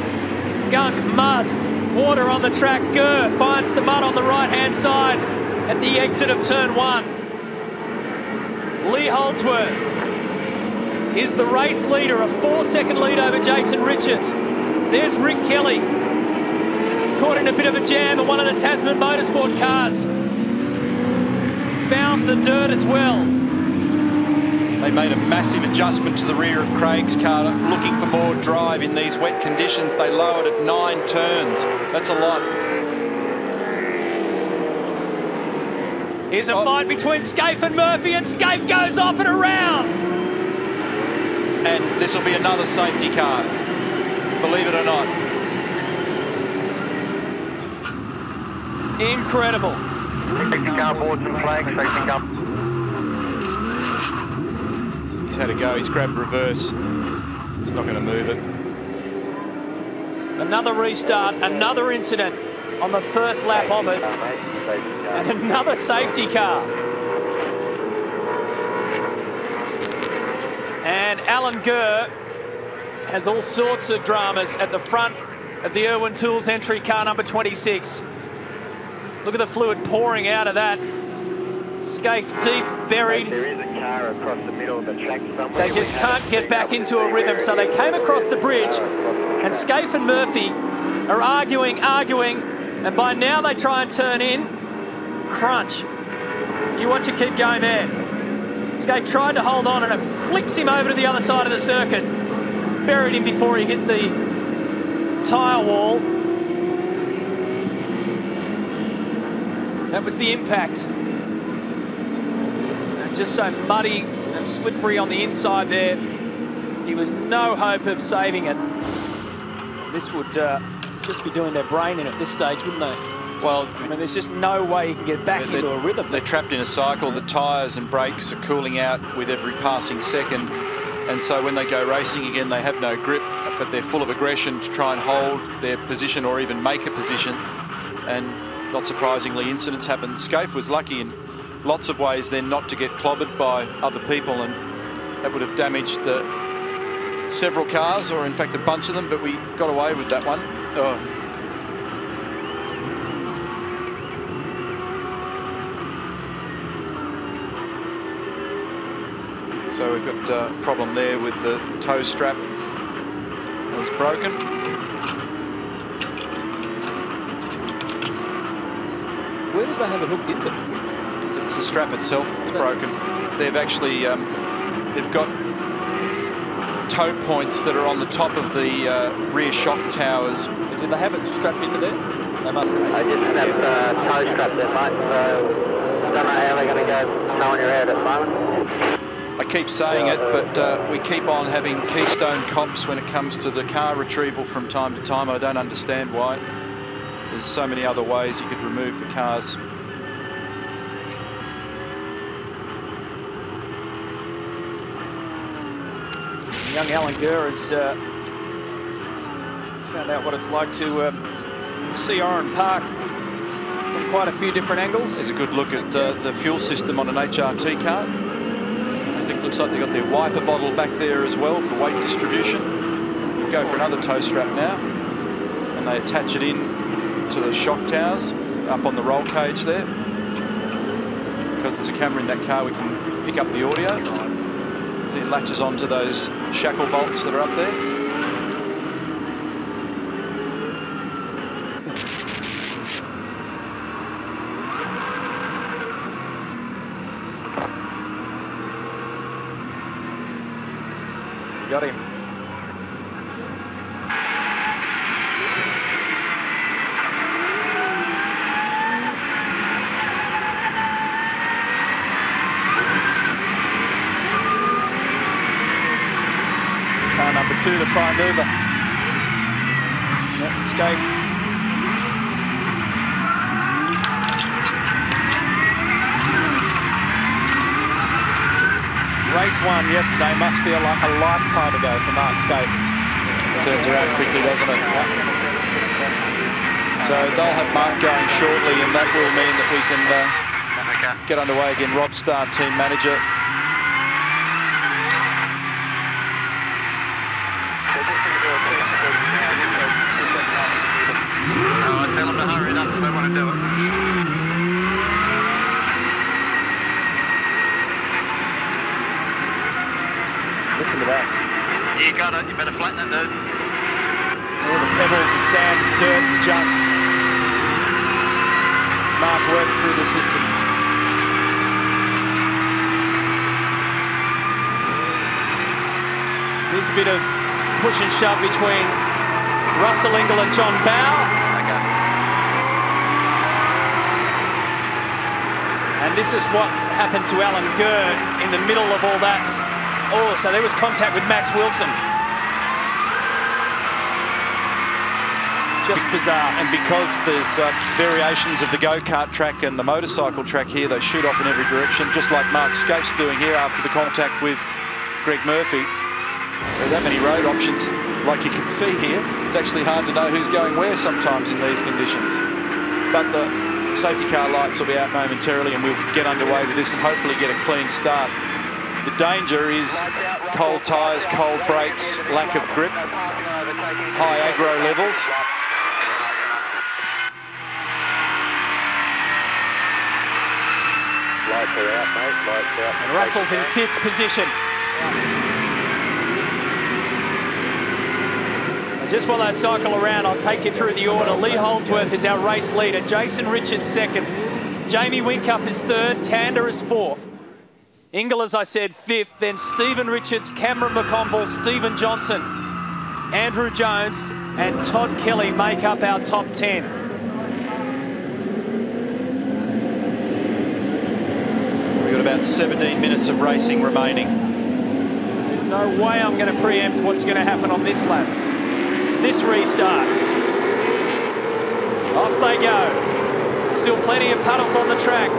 Gunk, mud, water on the track. Gurr finds the mud on the right-hand side at the exit of turn 1. Lee Holdsworth is the race leader, a 4-second lead over Jason Richards. There's Rick Kelly, caught in a bit of a jam in one of the Tasman Motorsport cars. Found the dirt as well. They made a massive adjustment to the rear of Craig's car, looking for more drive in these wet conditions. They lowered it 9 turns. That's a lot. Here's a fight between Scaife and Murphy, and Scaife goes off and around. And this will be another safety car, believe it or not. Incredible. Safety car boards and flags, safety car. He's had a go, he's grabbed reverse. He's not going to move it. Another restart, another incident on the first lap of it. And another safety car. And Alan Gurr has all sorts of dramas at the front of the Irwin Tools entry car number 26. Look at the fluid pouring out of that. Scaife deep buried. There is a car across the middle of the track somewhere. They just can't get back into a rhythm, so they came across the bridge, and Scaife and Murphy are arguing, and by now they try and turn in. Crunch. You watch it keep going there. Scaife tried to hold on, and it flicks him over to the other side of the circuit. Buried him before he hit the tyre wall. That was the impact. And just so muddy and slippery on the inside there, he was no hope of saving it. This would just be doing their brain in at this stage, wouldn't they? Well, I mean, there's just no way you can get back into a rhythm. They're trapped in a cycle. The tyres and brakes are cooling out with every passing second. And so when they go racing again, they have no grip, but they're full of aggression to try and hold their position or even make a position. And not surprisingly, incidents happen. Scaife was lucky in lots of ways then not to get clobbered by other people, and that would have damaged several cars, or in fact a bunch of them, but we got away with that one. Oh. So we've got a problem there with the toe strap. It's broken. Where did they have it hooked into? It's the strap itself that's broken. They've actually, they've got toe points that are on the top of the rear shock towers. Did they have it strapped into there? They must have. I just have toe strap there, mate, so don't know how they're going to go towing your head at the moment. I keep saying it, but we keep on having Keystone cops when it comes to the car retrieval from time to time. I don't understand why. There's so many other ways you could remove the cars. Young Alan Gurr has found out what it's like to see Oran Park from quite a few different angles. There's a good look at the fuel system on an HRT car. I think it looks like they've got their wiper bottle back there as well for weight distribution. We'll go for another toe strap now, and they attach it in to the shock towers up on the roll cage there. Because there's a camera in that car, we can pick up the audio. It latches onto those shackle bolts that are up there. Got him. Car number 2, the prime mover. That's Scaife. Race 1 yesterday must feel like a lifetime ago for Mark Scaife. Turns around quickly, doesn't it? Yep. So they'll have Mark going shortly, and that will mean that we can get underway again. Rob Starr, team manager. They want to do it. Listen to that. You got it. You better flatten that, dude. All the pebbles and sand, dirt and junk. Mark works through the systems. Here's a bit of push and shove between Russell Ingall and John Bowe. And this is what happened to Alan Gurr in the middle of all that. Oh, so there was contact with Max Wilson. Just bizarre. And because there's variations of the go-kart track and the motorcycle track here, they shoot off in every direction, just like Mark Skaife's doing here after the contact with Greg Murphy. There are that many road options, like you can see here. It's actually hard to know who's going where sometimes in these conditions. But the safety car lights will be out momentarily and we'll get underway with this and hopefully get a clean start. The danger is cold tyres, cold brakes, lack of grip, high aggro levels. Lights are out, mate. Lights out. And Russell's in 5th position. And just while they cycle around, I'll take you through the order. Lee Holdsworth is our race leader. Jason Richards 2nd. Jamie Whincup is 3rd. Tander is 4th. Ingall, as I said, 5th. Then Stephen Richards, Cameron McConville, Stephen Johnson, Andrew Jones and Todd Kelly make up our top 10. We've got about 17 minutes of racing remaining. There's no way I'm going to preempt what's going to happen on this lap. This restart. Off they go. Still plenty of puddles on the track.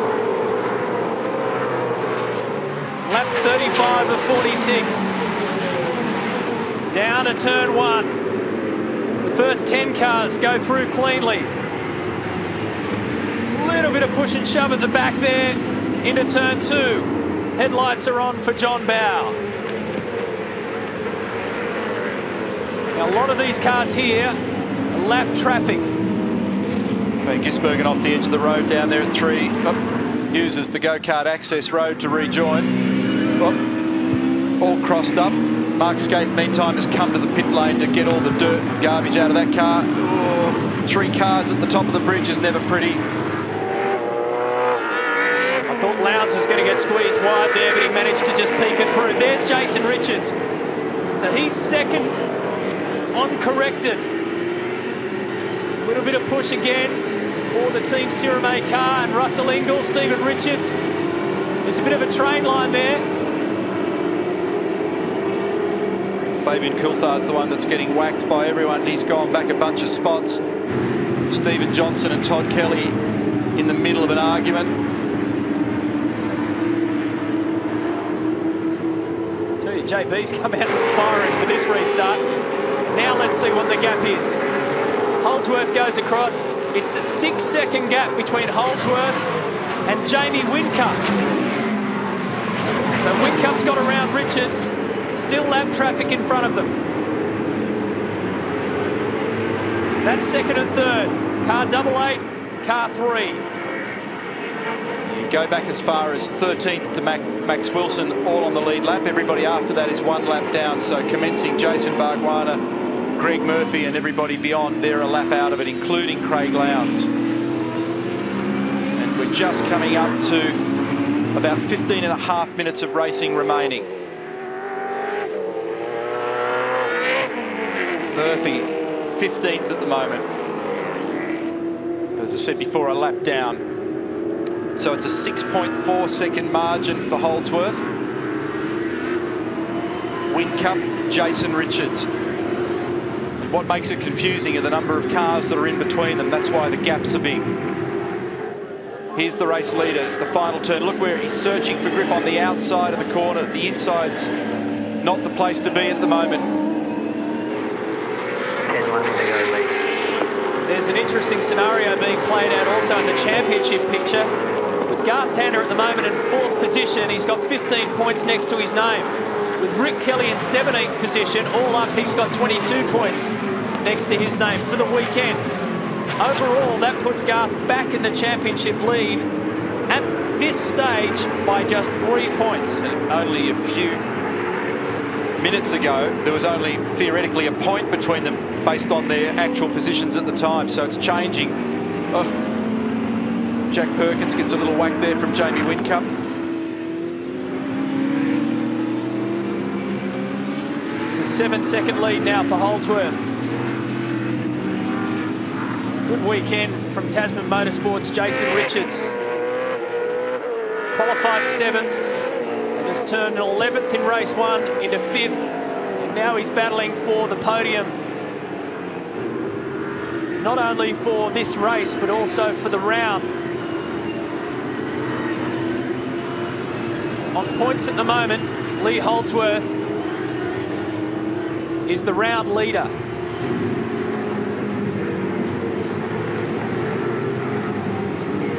Lap 35 of 46. Down to turn 1. The first 10 cars go through cleanly. Little bit of push and shove at the back there into turn 2. Headlights are on for John Bowe. Now, a lot of these cars here are lap traffic. Van Gisbergen off the edge of the road down there at 3. Oh, uses the go-kart access road to rejoin. Oh, all crossed up. Mark Skaife, meantime, has come to the pit lane to get all the dirt and garbage out of that car. Oh, 3 cars at the top of the bridge is never pretty. I thought Lowndes was going to get squeezed wide there, but he managed to just peek it through. There's Jason Richards. So he's 2nd, uncorrected. A little bit of push again for the Team Sirame car and Russell Ingall, Stephen Richards. There's a bit of a train line there. Fabian Coulthard's the one that's getting whacked by everyone. He's gone back a bunch of spots. Stephen Johnson and Todd Kelly in the middle of an argument. I tell you, JB's come out firing for this restart. Now let's see what the gap is. Holdsworth goes across. It's a 6-second gap between Holdsworth and Jamie Whincup. So Whincup's got around Richards. Still lap traffic in front of them. That's 2nd and 3rd. Car 88, car 3. You go back as far as 13th to Max Wilson, all on the lead lap. Everybody after that is 1 lap down. So commencing Jason Bargwanna, Greg Murphy and everybody beyond, they're a lap out of it, including Craig Lowndes. And we're just coming up to about 15.5 minutes of racing remaining. Murphy, 15th at the moment. But as I said before, a lap down. So it's a 6.4 second margin for Holdsworth. Whincup, Jason Richards. And what makes it confusing are the number of cars that are in between them. That's why the gaps are big. Here's the race leader, the final turn. Look where he's searching for grip on the outside of the corner. The inside's not the place to be at the moment. There's an interesting scenario being played out also in the championship picture. With Garth Tander at the moment in 4th position, he's got 15 points next to his name. With Rick Kelly in 17th position, all up he's got 22 points next to his name for the weekend. overall, that puts Garth back in the championship lead at this stage by just 3 points. And only a few minutes ago, there was only theoretically a point between them based on their actual positions at the time, so it's changing. Oh, Jack Perkins gets a little whack there from Jamie Whincup. It's a 7-second lead now for Holdsworth. Good weekend from Tasman Motorsports' Jason Richards. Qualified 7th and has turned 11th in race 1 into 5th. And now he's battling for the podium. Not only for this race, but also for the round. On points at the moment, Lee Holdsworth is the round leader.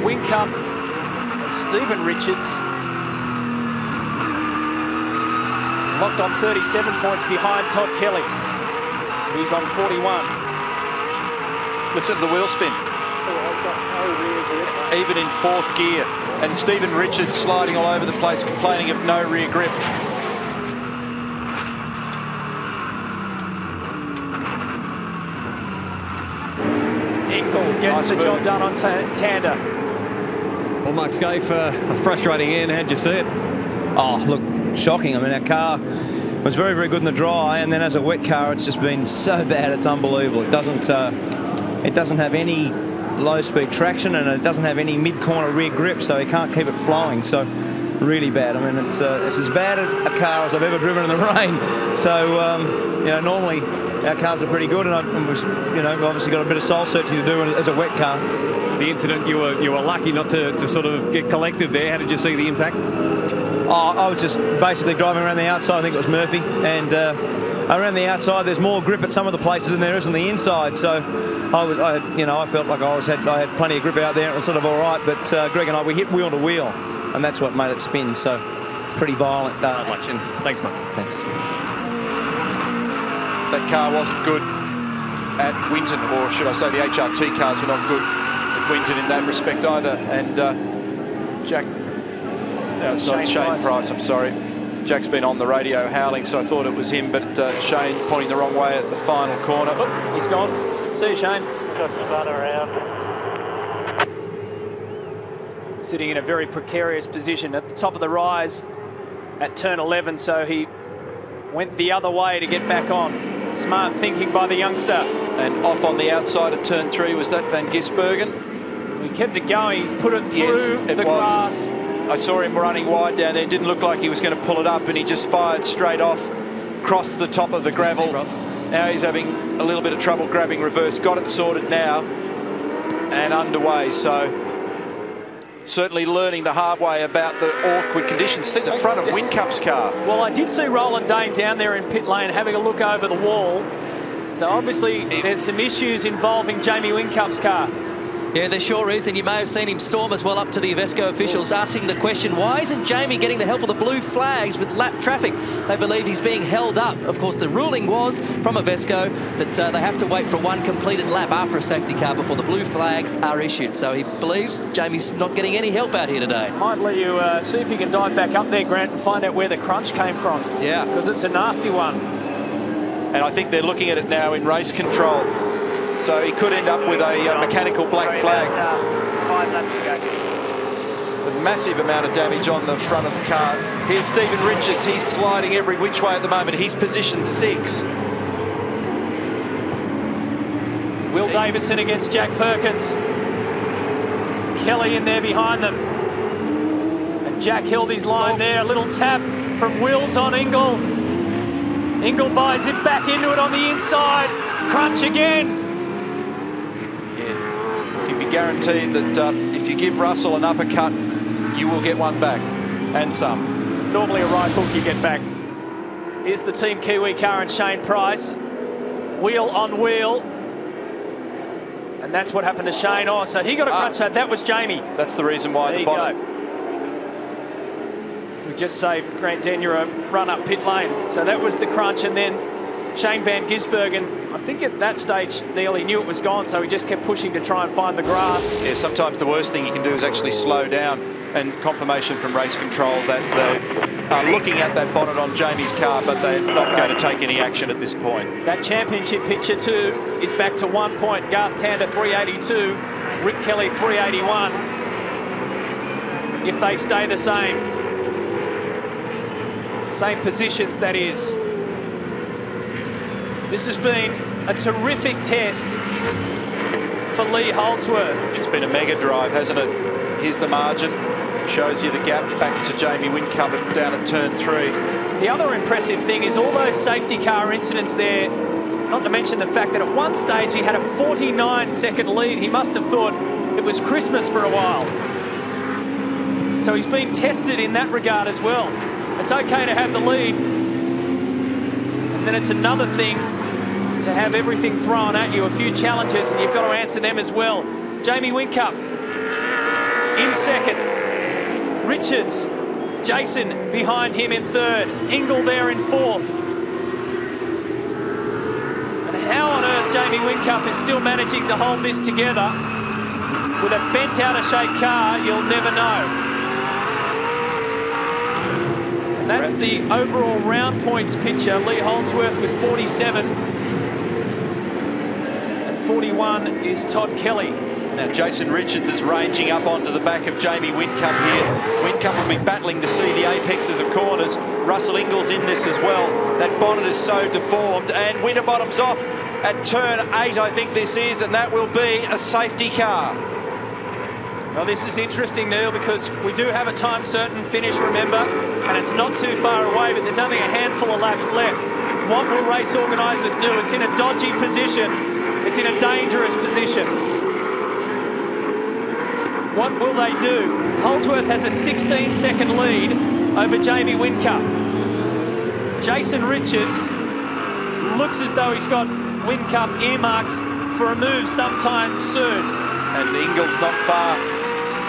Whincup and Stephen Richards locked on 37 points behind Todd Kelly, who's on 41. Listen to the wheel spin. Even in 4th gear. And Stephen Richards sliding all over the place, complaining of no rear grip. Ingle gets the job done on Tander. Well, Mark Skaife, a frustrating end. How'd you see it? Oh, look, shocking. I mean, our car was very, very good in the dry, and then as a wet car, it's just been so bad, it's unbelievable. It doesn't have any low-speed traction, and it doesn't have any mid-corner rear grip, so you can't keep it flowing. So really bad. I mean, it's as bad a car as I've ever driven in the rain. So you know, normally our cars are pretty good, and you know, obviously got a bit of soul searching to do as a wet car. The incident, you were lucky not to sort of get collected there. How did you see the impact? Oh, I was just basically driving around the outside. I think it was Murphy, and around the outside there's more grip at some of the places than there is on the inside. So I felt like I had plenty of grip out there. It was sort of all right, but Greg and I, we hit wheel to wheel, and that's what made it spin. So pretty violent action. Thanks, mate. Thanks. That car wasn't good at Winton, or should I say the HRT cars were not good at Winton in that respect either. And Jack, no, it's not Shane Price, I'm sorry. Jack's been on the radio howling, so I thought it was him, but Shane pointing the wrong way at the final corner. Oh, he's gone. See you, Shane. Got spun around. Sitting in a very precarious position at the top of the rise at turn 11, so he went the other way to get back on. Smart thinking by the youngster. And off on the outside at turn 3, was that Van Gisbergen? He kept it going, he put it through the grass. I saw him running wide down there. Didn't look like he was going to pull it up, and he just fired straight off, crossed the top of the gravel. Now he's having a little bit of trouble grabbing reverse. Got it sorted now and underway. So certainly learning the hard way about the awkward conditions. See the front of Whincup's car. Well, I did see Roland Dane down there in pit lane having a look over the wall. So obviously there's some issues involving Jamie Whincup's car. Yeah, there sure is, and you may have seen him storm as well up to the Avesco officials asking the question, why isn't Jamie getting the help of the blue flags with lap traffic? They believe he's being held up. Of course, the ruling was from Avesco that they have to wait for one completed lap after a safety car before the blue flags are issued. So he believes Jamie's not getting any help out here today. Might let you see if you can dive back up there, Grant, and find out where the crunch came from. Yeah. Because it's a nasty one. And I think they're looking at it now in race control. So he could end up with a mechanical black flag. A massive amount of damage on the front of the car. Here's Stephen Richards. He's sliding every which way at the moment. He's position 6. Will Davison against Jack Perkins. Kelly in there behind them. And Jack held his line there. A little tap from Wills on Ingle. Ingle buys it back into it on the inside. Crunch again. Guaranteed that if you give Russell an uppercut, you will get one back, and some. Normally a right hook you get back. Here's the Team Kiwi car and Shane Price. Wheel on wheel. And that's what happened to Shane. Oh, so he got a crunch. So that was Jamie. That's the reason why there the bottom. We just saved Grant Denyer a run up pit lane. So that was the crunch, and then Shane Van Gisbergen, I think at that stage, Neil, he knew it was gone, so he just kept pushing to try and find the grass. Yeah, sometimes the worst thing you can do is actually slow down, and confirmation from race control that they are looking at that bonnet on Jamie's car, but they're not going to take any action at this point. That championship picture too is back to 1 point. Garth Tander 382, Rick Kelly 381. If they stay the same positions, that is. This has been a terrific test for Lee Holdsworth. It's been a mega drive, hasn't it? Here's the margin. Shows you the gap back to Jamie Whincup down at turn 3. The other impressive thing is all those safety car incidents there, not to mention the fact that at one stage he had a 49-second lead. He must have thought it was Christmas for a while. So he's been tested in that regard as well. It's okay to have the lead, and then it's another thing to have everything thrown at you, a few challenges, and you've got to answer them as well. Jamie Whincup in second. Richards, Jason behind him in third. Ingle there in fourth. And how on earth Jamie Whincup is still managing to hold this together with a bent out of shape car, you'll never know. And that's the overall round points picture. Lee Holdsworth with 47. And 41 is Todd Kelly. Now Jason Richards is ranging up onto the back of Jamie Whincup here. Whincup will be battling to see the apexes of corners. Russell Ingles in this as well. That bonnet is so deformed, and Winterbottom's off at turn 8, I think this is, and that will be a safety car. Well, this is interesting, Neil, because we do have a time certain finish, remember, and it's not too far away, but there's only a handful of laps left. What will race organisers do? It's in a dodgy position. It's in a dangerous position. What will they do? Holdsworth has a 16-second lead over Jamie Whincup. Jason Richards looks as though he's got Whincup earmarked for a move sometime soon. And Ingles not far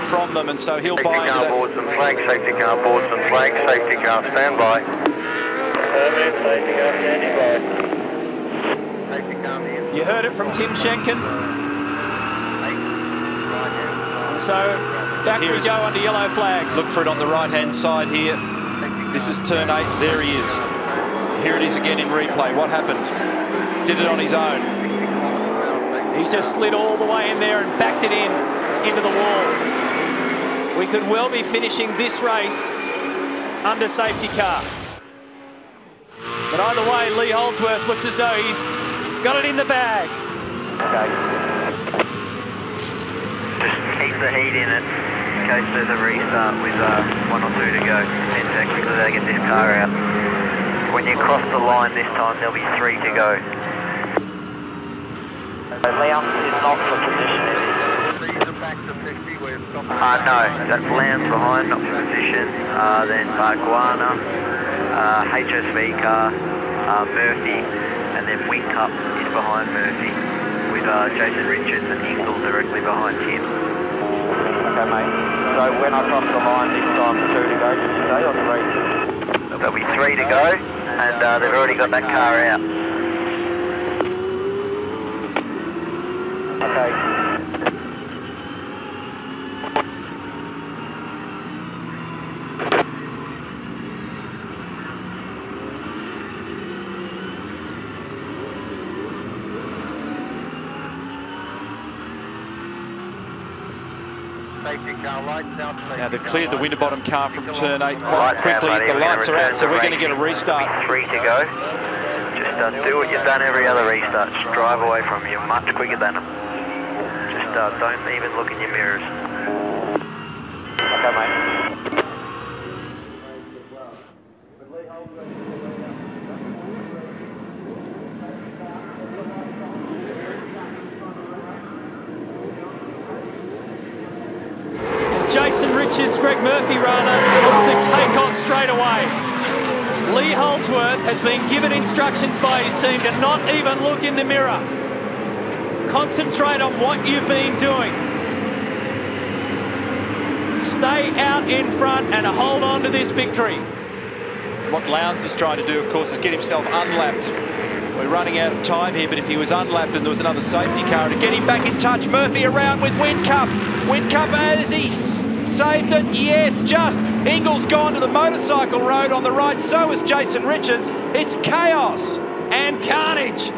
from them, and so he'll buy into that. Boards and flags, safety car boards and flags, safety car standby. Safety car standing by. Safety car. You heard it from Tim Schenken. So back we go under yellow flags. Look for it on the right-hand side here. This is turn 8. There he is. Here it is again in replay. What happened? Did it on his own. He's just slid all the way in there and backed it into the wall. We could well be finishing this race under safety car. But either way, Lee Holdsworth looks as though he's got it in the bag. Okay. Just keep the heat in it in case there's a restart with 1 or 2 to go. 10 seconds until they get this car out. When you cross the line this time, there'll be 3 to go. Leon is not for position, is he? No, that's Lamb's behind, not for position. Then Barguana, HSV car, Murphy, and then Whincup is behind Murphy, with Jason Richards and Ingle directly behind him. Okay, mate. So when I cross the line this time, 2 to go, did you say, or 3? There'll be 3 to go, and they've already got that car out. Okay. Now they've cleared the Winterbottom car from turn 8 quite quickly. The lights are out, so we're going to get a restart. 3 to go. Just do what you've done every other restart. Just drive away from you much quicker than them. Just don't even look in your mirrors. Okay, mate. Jason Richards, Greg Murphy rather, wants to take off straight away. Lee Holdsworth has been given instructions by his team to not even look in the mirror. Concentrate on what you've been doing. Stay out in front and hold on to this victory. What Lowndes is trying to do, of course, is get himself unlapped We're running out of time here, but if he was unlapped and there was another safety car to get him back in touch, Murphy around with Whincup. Whincup, has he saved it? Yes, just. Ingall's gone to the motorcycle road on the right, so is Jason Richards. It's chaos. And carnage.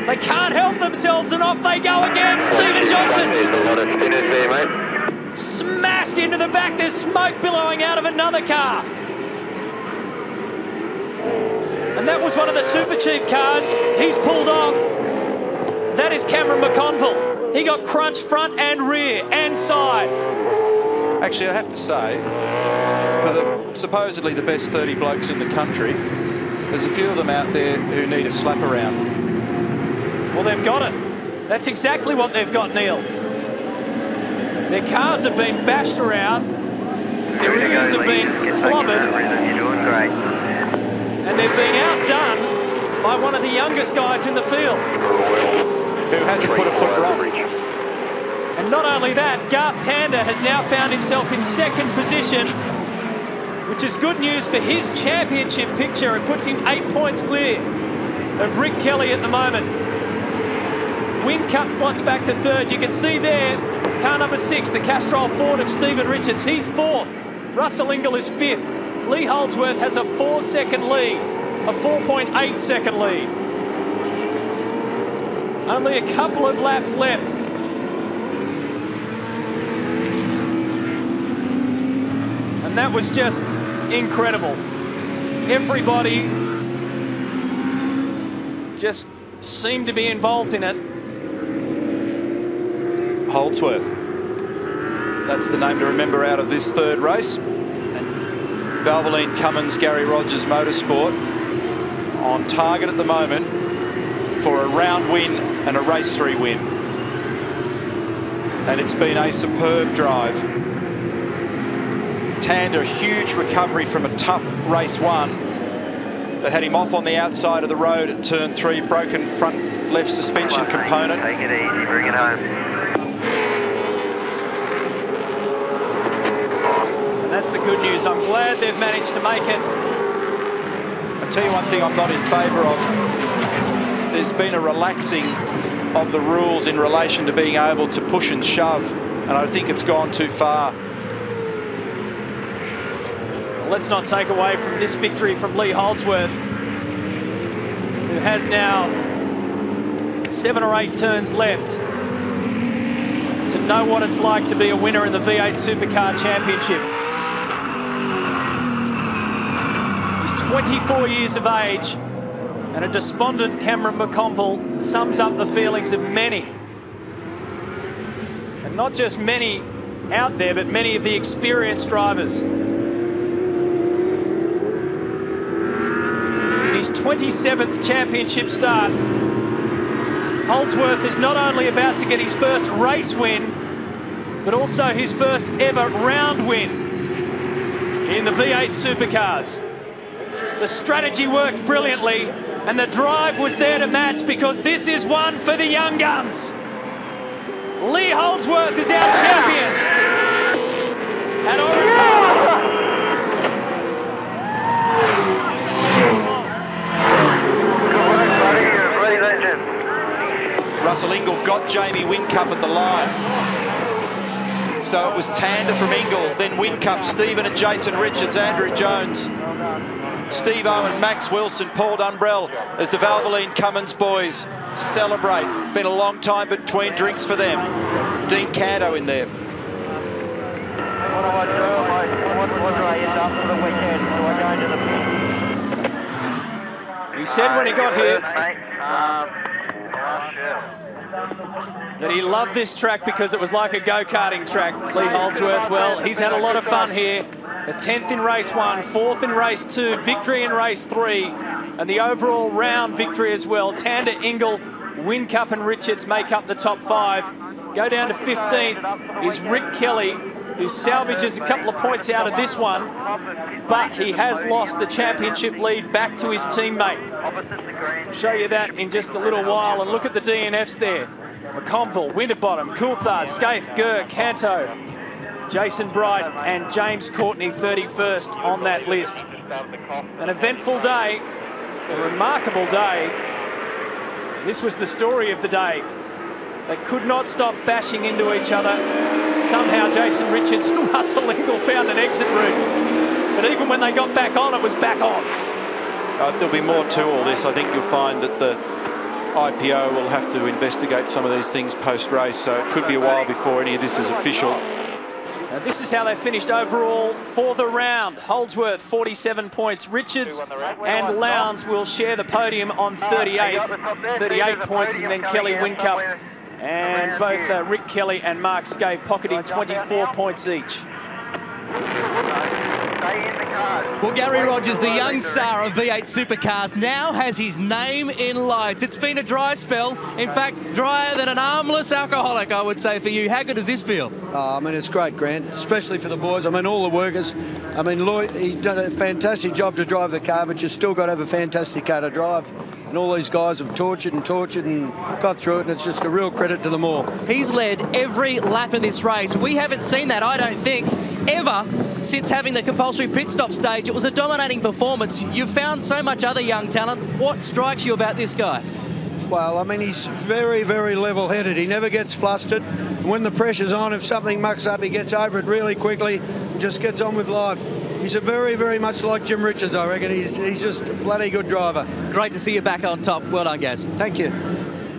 They can't help themselves, and off they go again. Stephen Johnson. There's a lot of spinners there, mate. Smashed into the back. There's smoke billowing out of another car. And that was one of the super cheap cars. He's pulled off. That is Cameron McConville. He got crunched front and rear and side. Actually, I have to say, for the supposedly the best 30 blokes in the country, there's a few of them out there who need a slap around. Well, they've got it. That's exactly what they've got, Neil. Their cars have been bashed around. Their rears have been clobbered. You're doing great. And they've been outdone by one of the youngest guys in the field. Who hasn't put a foot wrong. And not only that, Garth Tander has now found himself in second position, which is good news for his championship picture. It puts him 8 points clear of Rick Kelly at the moment. Whincup slots back to third. You can see there, car number 6, the Castrol Ford of Stephen Richards. He's fourth. Russell Ingall is fifth. Lee Holdsworth has a 4-second lead, a 4.8-second lead. Only a couple of laps left. And that was just incredible. Everybody just seemed to be involved in it. Holdsworth. That's the name to remember out of this third race. Valvoline Cummins, Gary Rogers Motorsport on target at the moment for a round win and a race 3 win. And it's been a superb drive. Tander, huge recovery from a tough race 1 that had him off on the outside of the road at turn 3, broken front left suspension component. Take it easy, bring it home. That's the good news. I'm glad they've managed to make it. I'll tell you one thing I'm not in favour of. There's been a relaxing of the rules in relation to being able to push and shove, and I think it's gone too far. Let's not take away from this victory from Lee Holdsworth, who has now 7 or 8 turns left to know what it's like to be a winner in the V8 Supercar Championship. 24 years of age, and a despondent Cameron McConville sums up the feelings of many. And not just many out there, but many of the experienced drivers. In his 27th championship start, Holdsworth is not only about to get his first race win, but also his first ever round win in the V8 Supercars. The strategy worked brilliantly, and the drive was there to match, because this is one for the young guns. Lee Holdsworth is our champion at Oran Park. Russell Ingall got Jamie Whincup at the line. So it was Tander from Ingall, then Whincup, Stephen and Jason Richards, Andrew Jones, Steve Owen, Max Wilson, Paul Dunbrell as the Valvoline Cummins boys celebrate. Been a long time between drinks for them. Dean Canto in there. What do I do? What do I end up for the weekend? Do I go into the... He said when he got here that he loved this track because it was like a go-karting track, Lee Holdsworth. Well, he's had a lot of fun here. A 10th in race 1, 4th in race 2, victory in race 3, and the overall round victory as well. Tander, Ingall, Whincup and Richards make up the top 5. Go down to 15th is Rick Kelly, who salvages a couple of points out of this one, but he has lost the championship lead back to his teammate. I'll show you that in just a little while, and look at the DNFs there. McConville, Winterbottom, Coulthard, Scaife, Gurr, Canto, Jason Bright and James Courtney 31st on that list. An eventful day, a remarkable day This was the story of the day. They could not stop bashing into each other. Somehow Jason Richards and Russell Ingall found an exit route. But even when they got back on, it was back on. There'll be more to all this. I think you'll find that the IPO will have to investigate some of these things post-race, so it could be a while before any of this is official. Now, this is how they finished overall for the round. Holdsworth, 47 points. Richards and Lowndes will share the podium on 38 points, and then Kelly Whincup and both Rick Kelly and Mark Skaife pocketing 24 points each. Well, Gary Rogers, the young star of V8 Supercars, now has his name in lights. It's been a dry spell. In fact, drier than an armless alcoholic, I would say, for you. How good does this feel? I mean, it's great, Grant, especially for the boys. I mean, all the workers. I mean, Lloyd, he's done a fantastic job to drive the car, but you've still got to have a fantastic car to drive. And all these guys have tortured and got through it, and it's just a real credit to them all. He's led every lap of this race. We haven't seen that, I don't think, ever since having the compulsory pit stop stage. It was a dominating performance. You've found so much other young talent. What strikes you about this guy? Well, I mean, he's very, very level-headed. He never gets flustered. When the pressure's on, if something mucks up, he gets over it really quickly and just gets on with life. He's a very, very much like Jim Richards, I reckon. He's just a bloody good driver. Great to see you back on top. Well done, Gaz. Thank you.